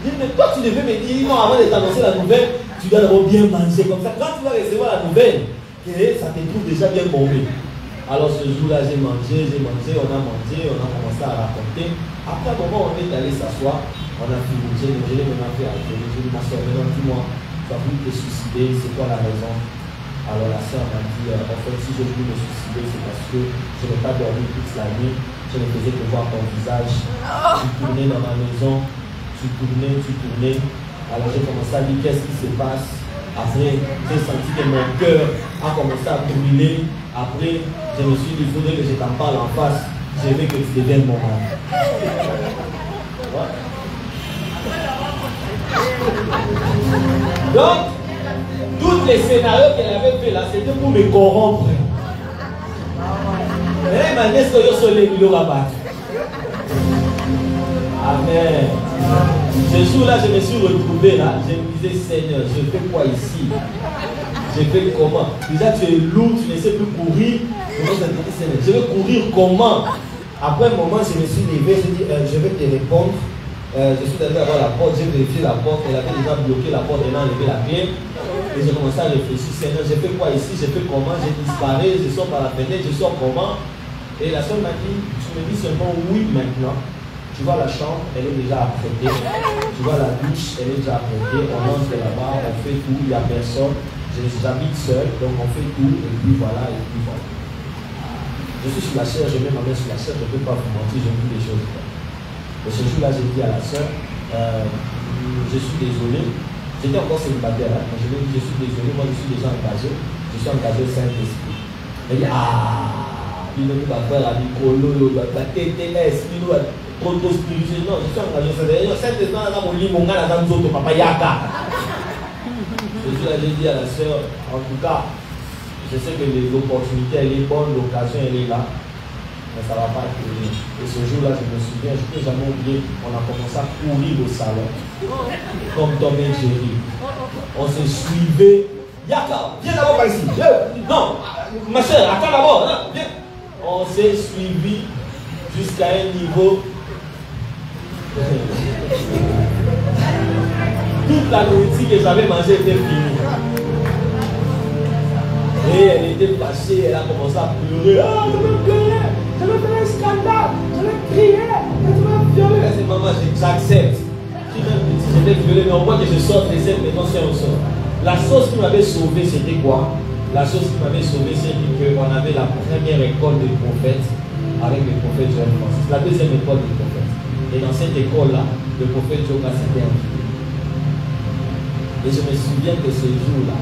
Je dis, mais toi, tu devais me dire, non, avant de t'annoncer la nouvelle, tu dois d'abord bien manger comme ça. Quand tu vas recevoir la nouvelle, ça te trouve déjà bien bombé. Alors ce jour-là, j'ai mangé, on a commencé à raconter. Après un moment, on est allé s'asseoir, on a fini, j'ai maintenant fait j'ai dit, ma soeur, maintenant dis-moi, tu as voulu te suicider, c'est quoi la raison? Alors la soeur m'a dit, en fait, si j'ai voulu me suicider, c'est parce que je n'ai pas dormi toute la nuit, je ne faisais que voir ton visage, tu tournais dans ma maison, tu tournais. Alors j'ai commencé à dire, qu'est-ce qui se passe? Après, j'ai senti que mon cœur a commencé à brûler. Après, je me suis dit, il faudrait que je t'en parle en face. Je veux que tu deviennes mon mari. Ouais. Donc, tous les scénarios qu'elle avait fait là, c'était pour me corrompre. Mais elle m'a dit que je suis le rabat. Amen. Ce jour-là, je me suis retrouvé là. Je me disais, Seigneur, je fais quoi ici? Je fais comment? Déjà, tu es lourd, tu ne sais plus courir. Je vais courir comment? Après un moment, je me suis levé, je dis, je vais te répondre. Je suis allé voir la porte, j'ai vérifié la porte, elle avait déjà bloqué la porte, elle a enlevé la clé. Et j'ai commencé à réfléchir, Seigneur, je fais quoi ici? Je fais comment? J'ai disparu, je sors par la fenêtre, je sors comment? Et la soeur m'a dit, tu me dis seulement oui maintenant. Tu vois la chambre, elle est déjà apprêtée. Tu vois la douche, elle est déjà apprêtée. On entre là-bas, on fait tout, il n'y a personne. Je J'habite seul, donc on fait tout, et puis voilà, et puis voilà. Je suis sur la chair, je mets ma main sur la chair, je ne peux pas vous mentir, je dis les choses. Et ce jour-là, j'ai dit à la soeur, je suis désolé, j'étais encore célibataire, hein, mais je lui ai dit, je suis désolé, moi je suis déjà engagé, je suis engagé au Saint-Esprit. Elle dit, il ne va pas faire la micro-lo, il va pas TTS, il va trop spirituel. Non, je suis engagé au Saint-Esprit. Saint-Esprit, on a mon lit, mon gars, là, dans le papa Yaka. Je lui ai dit à la soeur, en tout cas, je sais que l'opportunité, elle est bonne, l'occasion, elle est là, mais ça ne va pas être bien. Et ce jour-là, je me souviens, je ne peux jamais oublier, on a commencé à courir au salon, comme Tom et Jerry. On se suivait. Yaka, viens d'abord par ici. Non, ma soeur, attends d'abord. Viens. On s'est suivi jusqu'à un niveau. Toute la nourriture que j'avais mangée était finie. Et elle était fâchée, elle a commencé à pleurer. Ah, je vais pleurer, je vais faire un scandale, je vais crier, je vais violer. Elle dit, maman, j'accepte. J'étais violé, mais on voit que je sors de cette maison sur un sort. La chose qui m'avait sauvé, c'était quoi? La chose qui m'avait sauvé, c'est qu'on avait la première école de prophètes avec le prophète Joël Francis. La deuxième école de prophètes. Et dans cette école-là, le prophète Joël s'était invité. Et je me souviens que ce jour-là,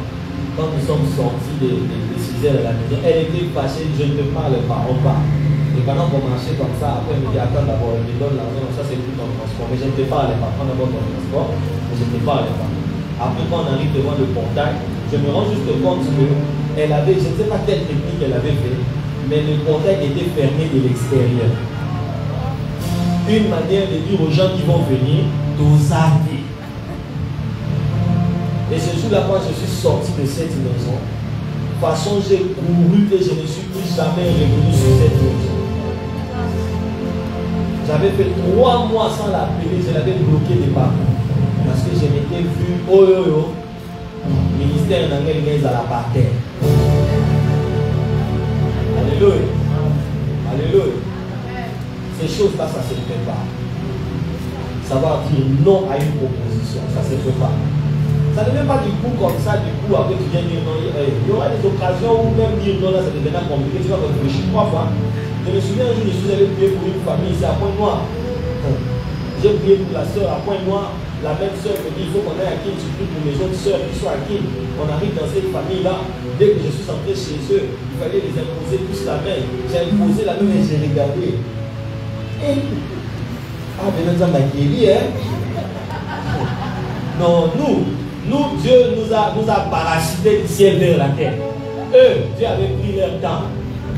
quand nous sommes sortis des 6 heures de la maison, elle était fâchée, je ne te parle pas, on part. Et pendant qu'on marchait comme ça, après elle me dit, attends d'abord, elle me donne l'argent, ça c'est tout ton transport. Mais je ne te parle pas, prends d'abord ton transport, mais je ne te parle pas. Après quand on arrive devant le portail, je me rends juste compte qu'elle avait, je ne sais pas quelle technique elle avait fait, mais le portail était fermé de l'extérieur. Une manière de dire aux gens qui vont venir, d'oser. Et ce jour-là, quand je suis sorti de cette maison, de toute façon, j'ai couru et je ne suis plus jamais revenu sur cette maison. J'avais fait 3 mois sans l'appeler, je l'avais bloqué des parcours. Parce que je m'étais vu, ministère d'Anglais à la parterre. Alléluia. Alléluia. Ces choses-là, ça se prépare. Savoir dire non à une proposition, ça se prépare. Ça ne vient pas du coup comme ça, du coup après tu viens dire non. Il y aura des occasions où même dire non là ça devient compliqué, tu vas réfléchir 3 fois. Je me souviens un jour, je suis allé prier pour une famille ici à Pointe-Noire. J'ai prié pour la soeur à Pointe-Noire. La même soeur me dit il faut qu'on aille à Kin, surtout pour les autres soeurs qui sont à Kin. On arrive dans cette famille-là. Dès que je suis entré chez eux, il fallait les imposer tous la main. J'ai imposé la main et j'ai regardé. Et mais nous avons guéri, hein? Non, nous, Dieu nous a parachutés du ciel vers la terre. Eux, Dieu avait pris leur temps.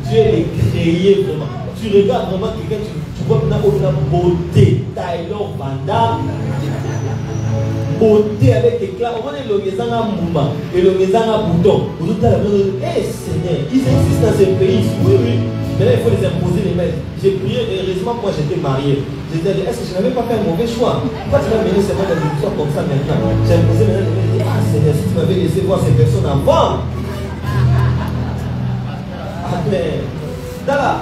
Dieu les créait vraiment. Tu regardes vraiment quelqu'un, tu vois une beauté, Taylor Vanda, beauté avec éclat. On voit le Gézanga Mouma et le Gézanga Bouton. Seigneur, ils existent dans ce pays. Oui, oui. Maintenant, il faut les imposer les mains. J'ai prié, et heureusement, moi j'étais marié. J'ai dit, est-ce que je n'avais pas fait un mauvais choix? Pourquoi tu m'as mené seulement dans une histoire comme ça maintenant? J'ai imposé maintenant, je me dis, Seigneur, si tu m'avais laissé voir ces personnes avant. Amen. Dala,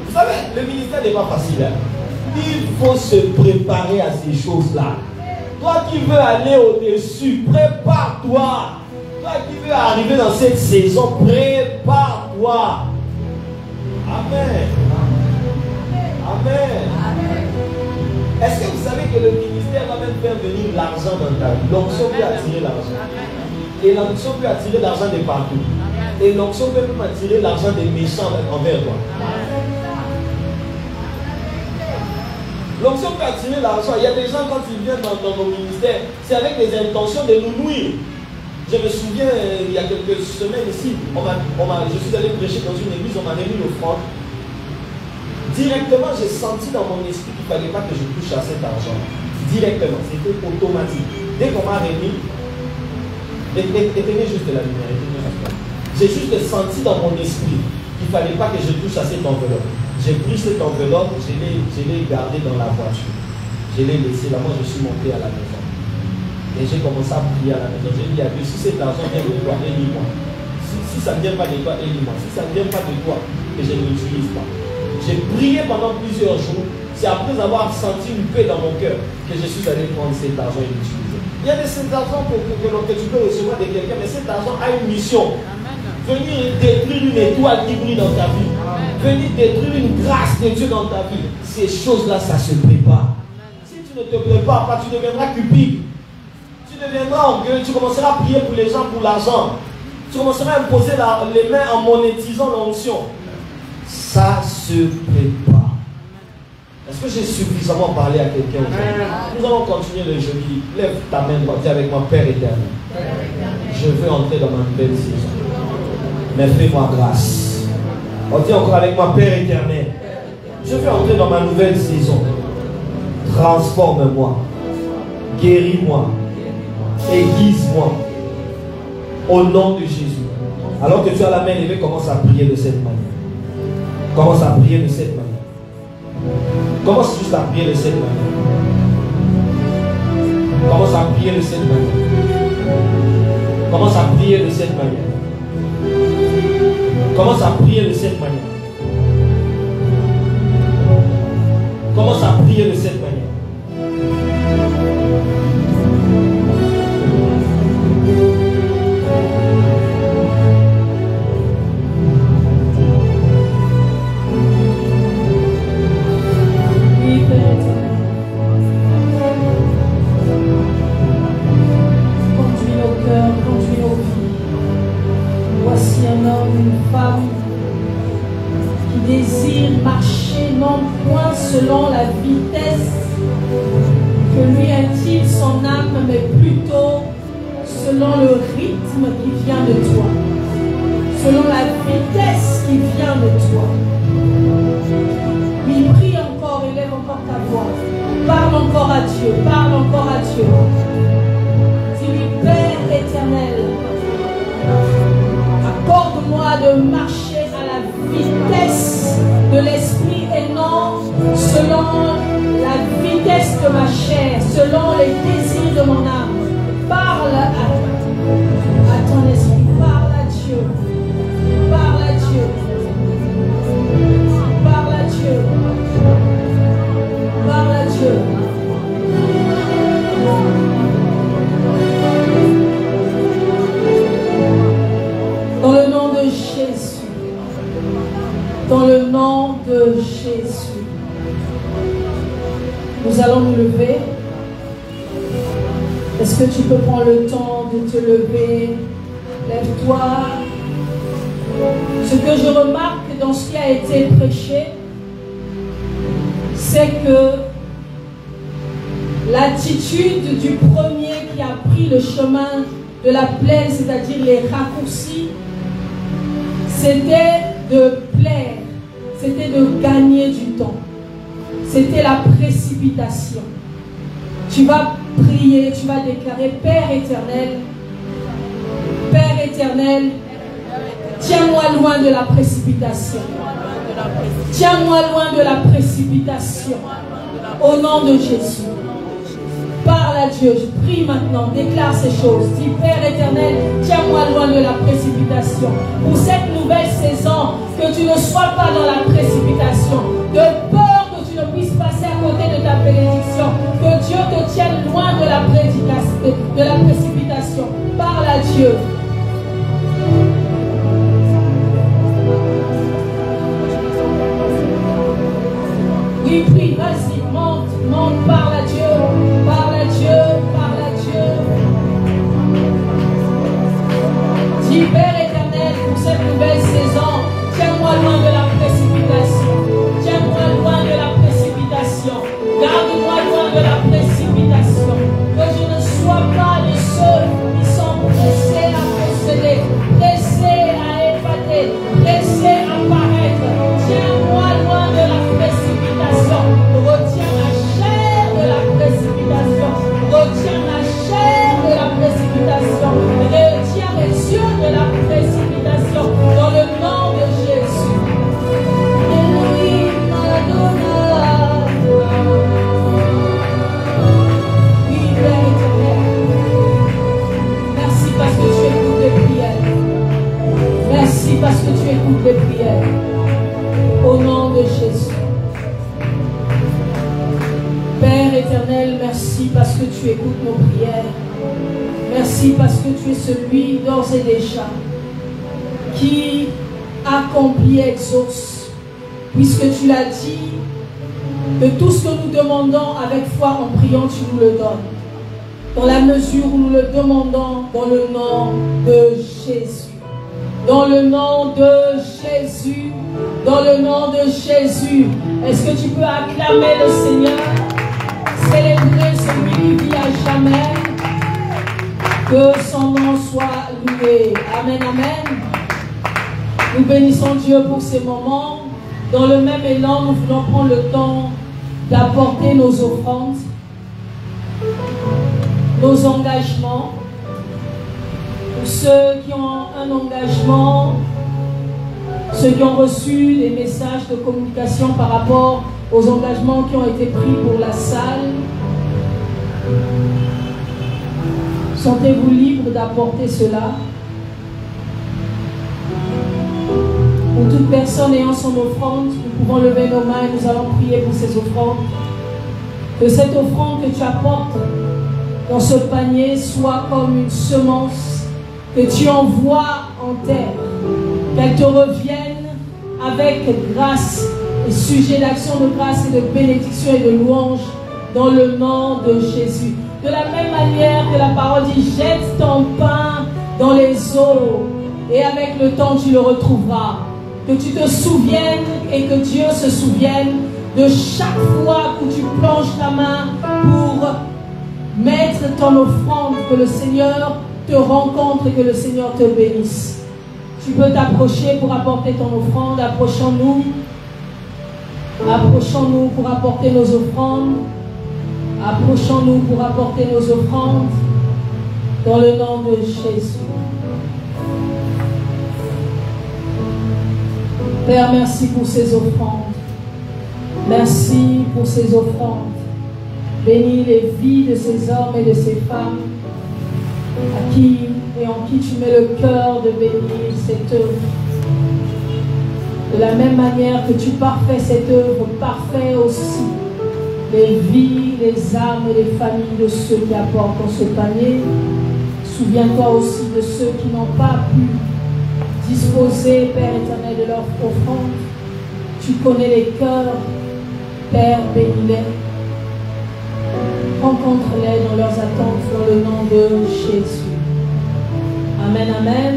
vous savez, le ministère n'est pas facile. Hein? Il faut se préparer à ces choses-là. Toi qui veux aller au-dessus, prépare-toi. Toi qui veux arriver dans cette saison, prépare-toi. Amen. Amen. Est-ce que vous savez que le ministère va même faire venir l'argent dans ta vie? L'onction peut attirer l'argent. Et l'onction peut attirer l'argent de partout. Et l'onction peut même attirer l'argent des méchants envers toi. L'onction peut attirer l'argent. Il y a des gens, quand ils viennent dans nos ministères, c'est avec des intentions de nous nuire. Je me souviens, il y a quelques semaines ici, je suis allé prêcher dans une église, on m'a remis l'offrande. Directement, j'ai senti dans mon esprit qu'il ne fallait pas que je touche à cet argent. Directement, c'était automatique. Dès qu'on m'a remis, éteignez juste la lumière, j'ai juste senti dans mon esprit qu'il ne fallait pas que je touche à cette enveloppe. J'ai pris cette enveloppe, je l'ai gardée dans la voiture. Je l'ai laissée là, moi je suis monté à la maison. Et j'ai commencé à prier à la maison. J'ai dit à Dieu, si cet argent vient de toi, élis-moi. Si ça ne vient pas de toi, élis-moi. Si ça ne vient pas de toi, que je ne l'utilise pas. J'ai prié pendant plusieurs jours. C'est après avoir senti une paix dans mon cœur que je suis allé prendre cet argent et l'utiliser. Il y a cet argent que tu peux recevoir de quelqu'un, mais cet argent a une mission. Venir détruire une étoile qui brille dans ta vie. Venir détruire une grâce de Dieu dans ta vie. Ces choses-là, ça se prépare. Si tu ne te prépares pas, tu deviendras cupide. Tu deviendras orgueilleux. Tu commenceras à prier pour les gens pour l'argent. Tu commenceras à imposer les mains en monétisant l'onction. Ça se prépare. Est-ce que j'ai suffisamment parlé à quelqu'un aujourd'hui? Nous allons continuer le jeudi. Lève ta main droite, dis avec moi, Père éternel. Je veux entrer dans ma nouvelle saison. Mais fais-moi grâce. On dit encore avec moi, Père éternel. Je veux entrer dans ma nouvelle saison. Transforme-moi. Guéris-moi. Aiguise-moi. Au nom de Jésus. Alors que tu as la main levée, commence à prier de cette manière. Commence à prier de cette manière. Commence juste à prier de cette manière. Commence à prier de cette manière. Commence à prier de cette manière. Commence à prier de cette manière. Commence à prier de cette manière. Selon la vitesse que lui intime son âme, mais plutôt selon le rythme qui vient de toi, selon la vitesse qui vient de toi. Oui, prie encore, élève encore ta voix, parle encore à Dieu, parle encore à Dieu. Dis-lui, Père éternel, accorde-moi de marcher à la vitesse de l'esprit et non selon la vitesse de ma chair, selon les désirs de mon âme. Parle à ton esprit, parle à Dieu, parle à Dieu, parle à Dieu, parle à Dieu. Dans le nom de Jésus, dans le nom de Jésus, nous allons nous lever. Est-ce que tu peux prendre le temps de te lever? Lève-toi. Ce que je remarque dans ce qui a été prêché, c'est que l'attitude du premier qui a pris le chemin de la plaine, c'est-à-dire les raccourcis, c'était de plaire, c'était de gagner du temps. C'était la précipitation. Tu vas prier, tu vas déclarer, Père éternel, tiens-moi loin de la précipitation. Tiens-moi loin de la précipitation. Au nom de Jésus. Parle à Dieu, je prie maintenant, déclare ces choses. Dis, Père éternel, tiens-moi loin de la précipitation. Pour cette nouvelle saison, que tu ne sois pas dans la précipitation. De peur que tu ne puisses passer à côté de ta bénédiction. Que Dieu te tienne loin de la précipitation. Parle à Dieu. Oui, prie, vas-y, monte, parle à Dieu, parle à Dieu, parle à Dieu. Dis, Père éternel, pour cette nouvelle saison, tiens-moi loin de la précipitation. Tiens-moi loin de la précipitation. Garde-moi loin de la précipitation. Que je ne sois pas de ceux qui sont pressés à posséder, pressés à épater, pressés à paraître. Tiens-moi loin de la précipitation. Retiens la chair de la précipitation. Retiens la chair de la précipitation. Retiens les yeux de la précipitation. Dans le nom de Jésus. Oui, Père éternel. Merci parce que tu écoutes les prières. Merci parce que tu écoutes les prières. Au nom de Jésus. Père éternel, merci parce que tu écoutes nos prières. Merci parce que tu es celui d'ores et déjà qui accomplit et exauce, puisque tu l'as dit que tout ce que nous demandons avec foi en priant, tu nous le donnes. Dans la mesure où nous le demandons dans le nom de Jésus. Dans le nom de Jésus. Dans le nom de Jésus. Est-ce que tu peux acclamer le Seigneur? Célébrer celui qui vit à jamais. Que son nom soit loué. Amen, amen. Nous bénissons Dieu pour ces moments. Dans le même élan, nous voulons prendre le temps d'apporter nos offrandes, nos engagements. Pour ceux qui ont un engagement, ceux qui ont reçu des messages de communication par rapport aux engagements qui ont été pris pour la salle, sentez-vous libre d'apporter cela. Pour toute personne ayant son offrande, nous pouvons lever nos mains et nous allons prier pour ces offrandes. Que cette offrande que tu apportes dans ce panier soit comme une semence que tu envoies en terre, qu'elle te revienne avec grâce et sujet d'action de grâce et de bénédiction et de louange dans le nom de Jésus. De la même manière que la parole dit, jette ton pain dans les eaux et avec le temps tu le retrouveras. Que tu te souviennes et que Dieu se souvienne de chaque fois que tu plonges ta main pour mettre ton offrande, que le Seigneur te rencontre et que le Seigneur te bénisse. Tu peux t'approcher pour apporter ton offrande. Approchons-nous. Approchons-nous pour apporter nos offrandes. Approchons-nous pour apporter nos offrandes dans le nom de Jésus. Père, merci pour ces offrandes. Merci pour ces offrandes. Bénis les vies de ces hommes et de ces femmes à qui et en qui tu mets le cœur de bénir cette œuvre. De la même manière que tu parfais cette œuvre, parfait aussi les vies, les âmes et les familles de ceux qui apportent dans ce panier. Souviens-toi aussi de ceux qui n'ont pas pu disposer, Père éternel, de leur offrande. Tu connais les cœurs, Père, bénis-les. Rencontre-les dans leurs attentes dans le nom de Jésus. Amen, amen.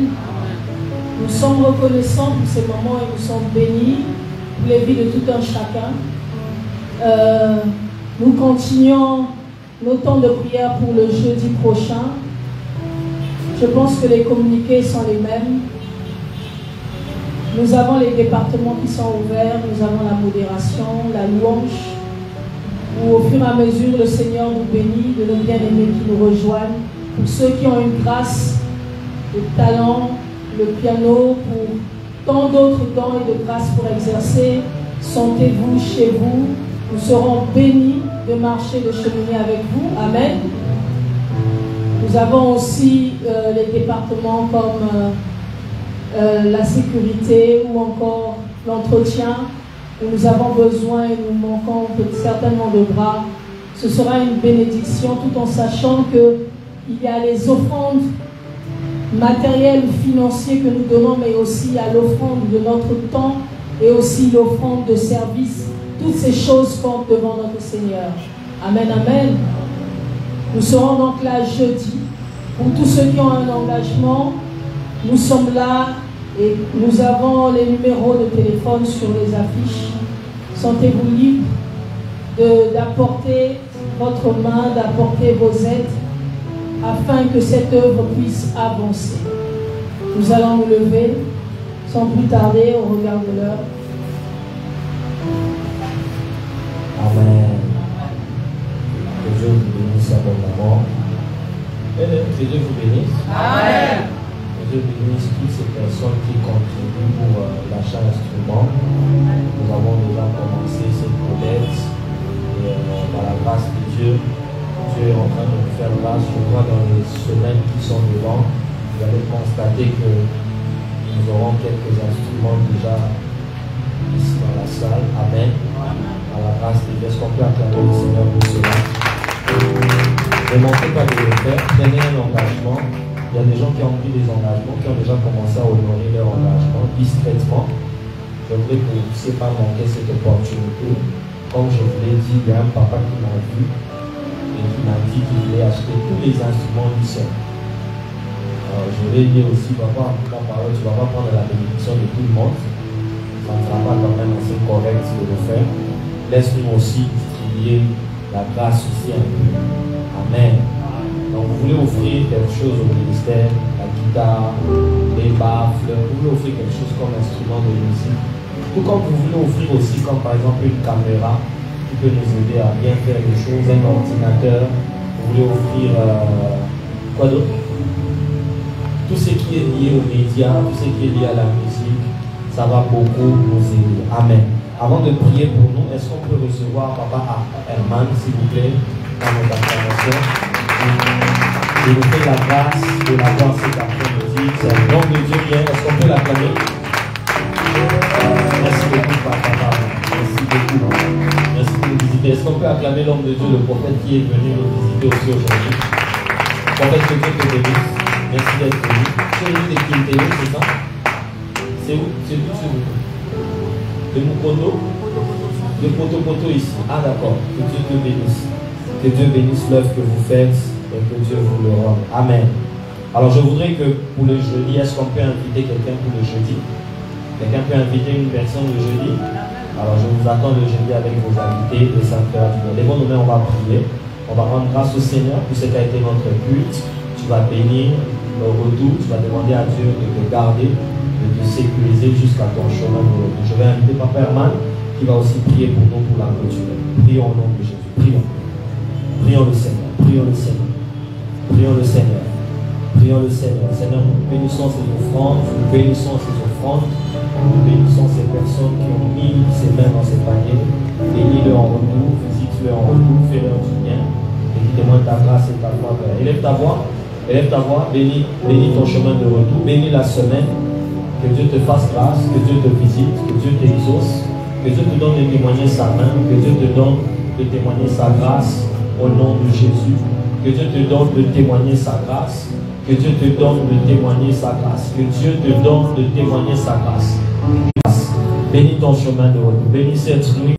Nous sommes reconnaissants pour ces moments et nous sommes bénis pour les vies de tout un chacun. Nous continuons nos temps de prière pour le jeudi prochain. Je pense que les communiqués sont les mêmes. Nous avons les départements qui sont ouverts, nous avons la modération, la louange, où au fur et à mesure le Seigneur nous bénit de nos bien-aimés qui nous rejoignent. Pour ceux qui ont une grâce, le talent, le piano, pour tant d'autres dons et de grâce pour exercer, sentez-vous chez vous. Nous serons bénis de marcher, de cheminer avec vous. Amen. Nous avons aussi les départements comme la sécurité ou encore l'entretien, où nous avons besoin et nous manquons certainement de bras. Ce sera une bénédiction tout en sachant qu'il y a les offrandes matérielles ou financières que nous donnons, mais aussi à l'offrande de notre temps et aussi l'offrande de service. Toutes ces choses comptent devant notre Seigneur. Amen, amen. Nous serons donc là jeudi. Pour tous ceux qui ont un engagement, nous sommes là et nous avons les numéros de téléphone sur les affiches. Sentez-vous libre d'apporter votre main, d'apporter vos aides afin que cette œuvre puisse avancer. Nous allons nous lever sans plus tarder au regard de l'heure. Amen. Que Dieu vous bénisse abondamment. Que Dieu vous bénisse. Amen. Que Dieu bénisse toutes ces personnes qui contribuent pour l'achat d'instruments. Nous avons déjà commencé cette collecte et par la grâce de Dieu, Dieu est en train de nous faire grâce. Je crois dans les semaines qui sont devant, vous allez constater que nous aurons quelques instruments déjà ici dans la salle. Amen. Par la grâce de Dieu, est-ce qu'on peut acclamer le Seigneur pour cela? Ne manquez pas de le faire, prenez un engagement. Il y a des gens qui ont pris des engagements, qui ont déjà commencé à honorer leur engagement discrètement. Je voudrais que vous ne puissiez pas manquer cette opportunité. Comme je vous l'ai dit, il y a un papa qui m'a vu et qui m'a dit qu'il voulait acheter tous les instruments du seul. Alors, je vais dire aussi, papa, ta parole, tu ne vas pas prendre la bénédiction de tout le monde. Ça ne sera pas quand même assez correct de le faire. Laisse-nous aussi distribuer la grâce aussi un peu. Amen. Donc vous voulez offrir quelque chose au ministère, la guitare, les baffles, vous voulez offrir quelque chose comme instrument de musique. Tout comme vous voulez offrir aussi comme par exemple une caméra qui peut nous aider à bien faire les choses, un ordinateur, vous voulez offrir quoi d'autre? Tout ce qui est lié aux médias, tout ce qui est lié à la musique, ça va beaucoup nous aider. Amen. Avant de prier pour nous, est-ce qu'on peut recevoir Papa Herman, s'il vous plaît, dans notre intervention? Je vous fais la grâce de l'avoir cet après-midi. C'est un nom de Dieu bien. Est-ce qu'on peut l'acclamer? Merci beaucoup, Papa. Merci beaucoup. Merci de nous visiter. Est-ce qu'on peut acclamer l'homme de Dieu, le prophète qui est venu nous visiter aussi aujourd'hui? Prophète, que Dieu te bénisse. Merci d'être venu. Tu es venu de Quintero, c'est ça? C'est où? C'est où? De Mukondo? De Poto ici. Ah d'accord. Que Dieu te bénisse. Que Dieu bénisse l'œuvre que vous faites et que Dieu vous le rende. Amen. Alors je voudrais que pour le jeudi, est-ce qu'on peut inviter quelqu'un pour le jeudi? Quelqu'un peut inviter une personne le jeudi? Alors je vous attends le jeudi avec vos invités et ça me fera du bien. Les bons nommés, on va prier. On va rendre grâce au Seigneur pour ce qu'a été notre culte. Tu vas bénir le retour. Tu vas demander à Dieu de te garder, de te sécuriser jusqu'à ton chemin de retour. Je vais inviter Papa Herman qui va aussi prier pour nous pour la clôture. Prions au nom de Jésus. Prions. Prions le Seigneur. Prions le Seigneur. Prions le Seigneur. Prions le Seigneur. Seigneur, nous bénissons ces offrandes. Nous bénissons ces offrandes. Nous bénissons ces personnes qui ont mis ses mains dans ces paniers. Bénis-le en retour. Visite-le en retour. Fais-leur du bien. Et qui témoigne ta grâce et ta foi. Élève ta voix. Élève ta voix. Bénis ton chemin de retour. Bénis la semaine. Que Dieu te fasse grâce. Que Dieu te visite. Que Dieu t'exauce. Que Dieu te donne de témoigner sa main. Que Dieu te donne de témoigner sa grâce. Au nom de Jésus, que Dieu te donne de témoigner sa grâce, que Dieu te donne de témoigner sa grâce, que Dieu te donne de témoigner sa grâce. Bénis ton chemin de retour, bénis cette nuit.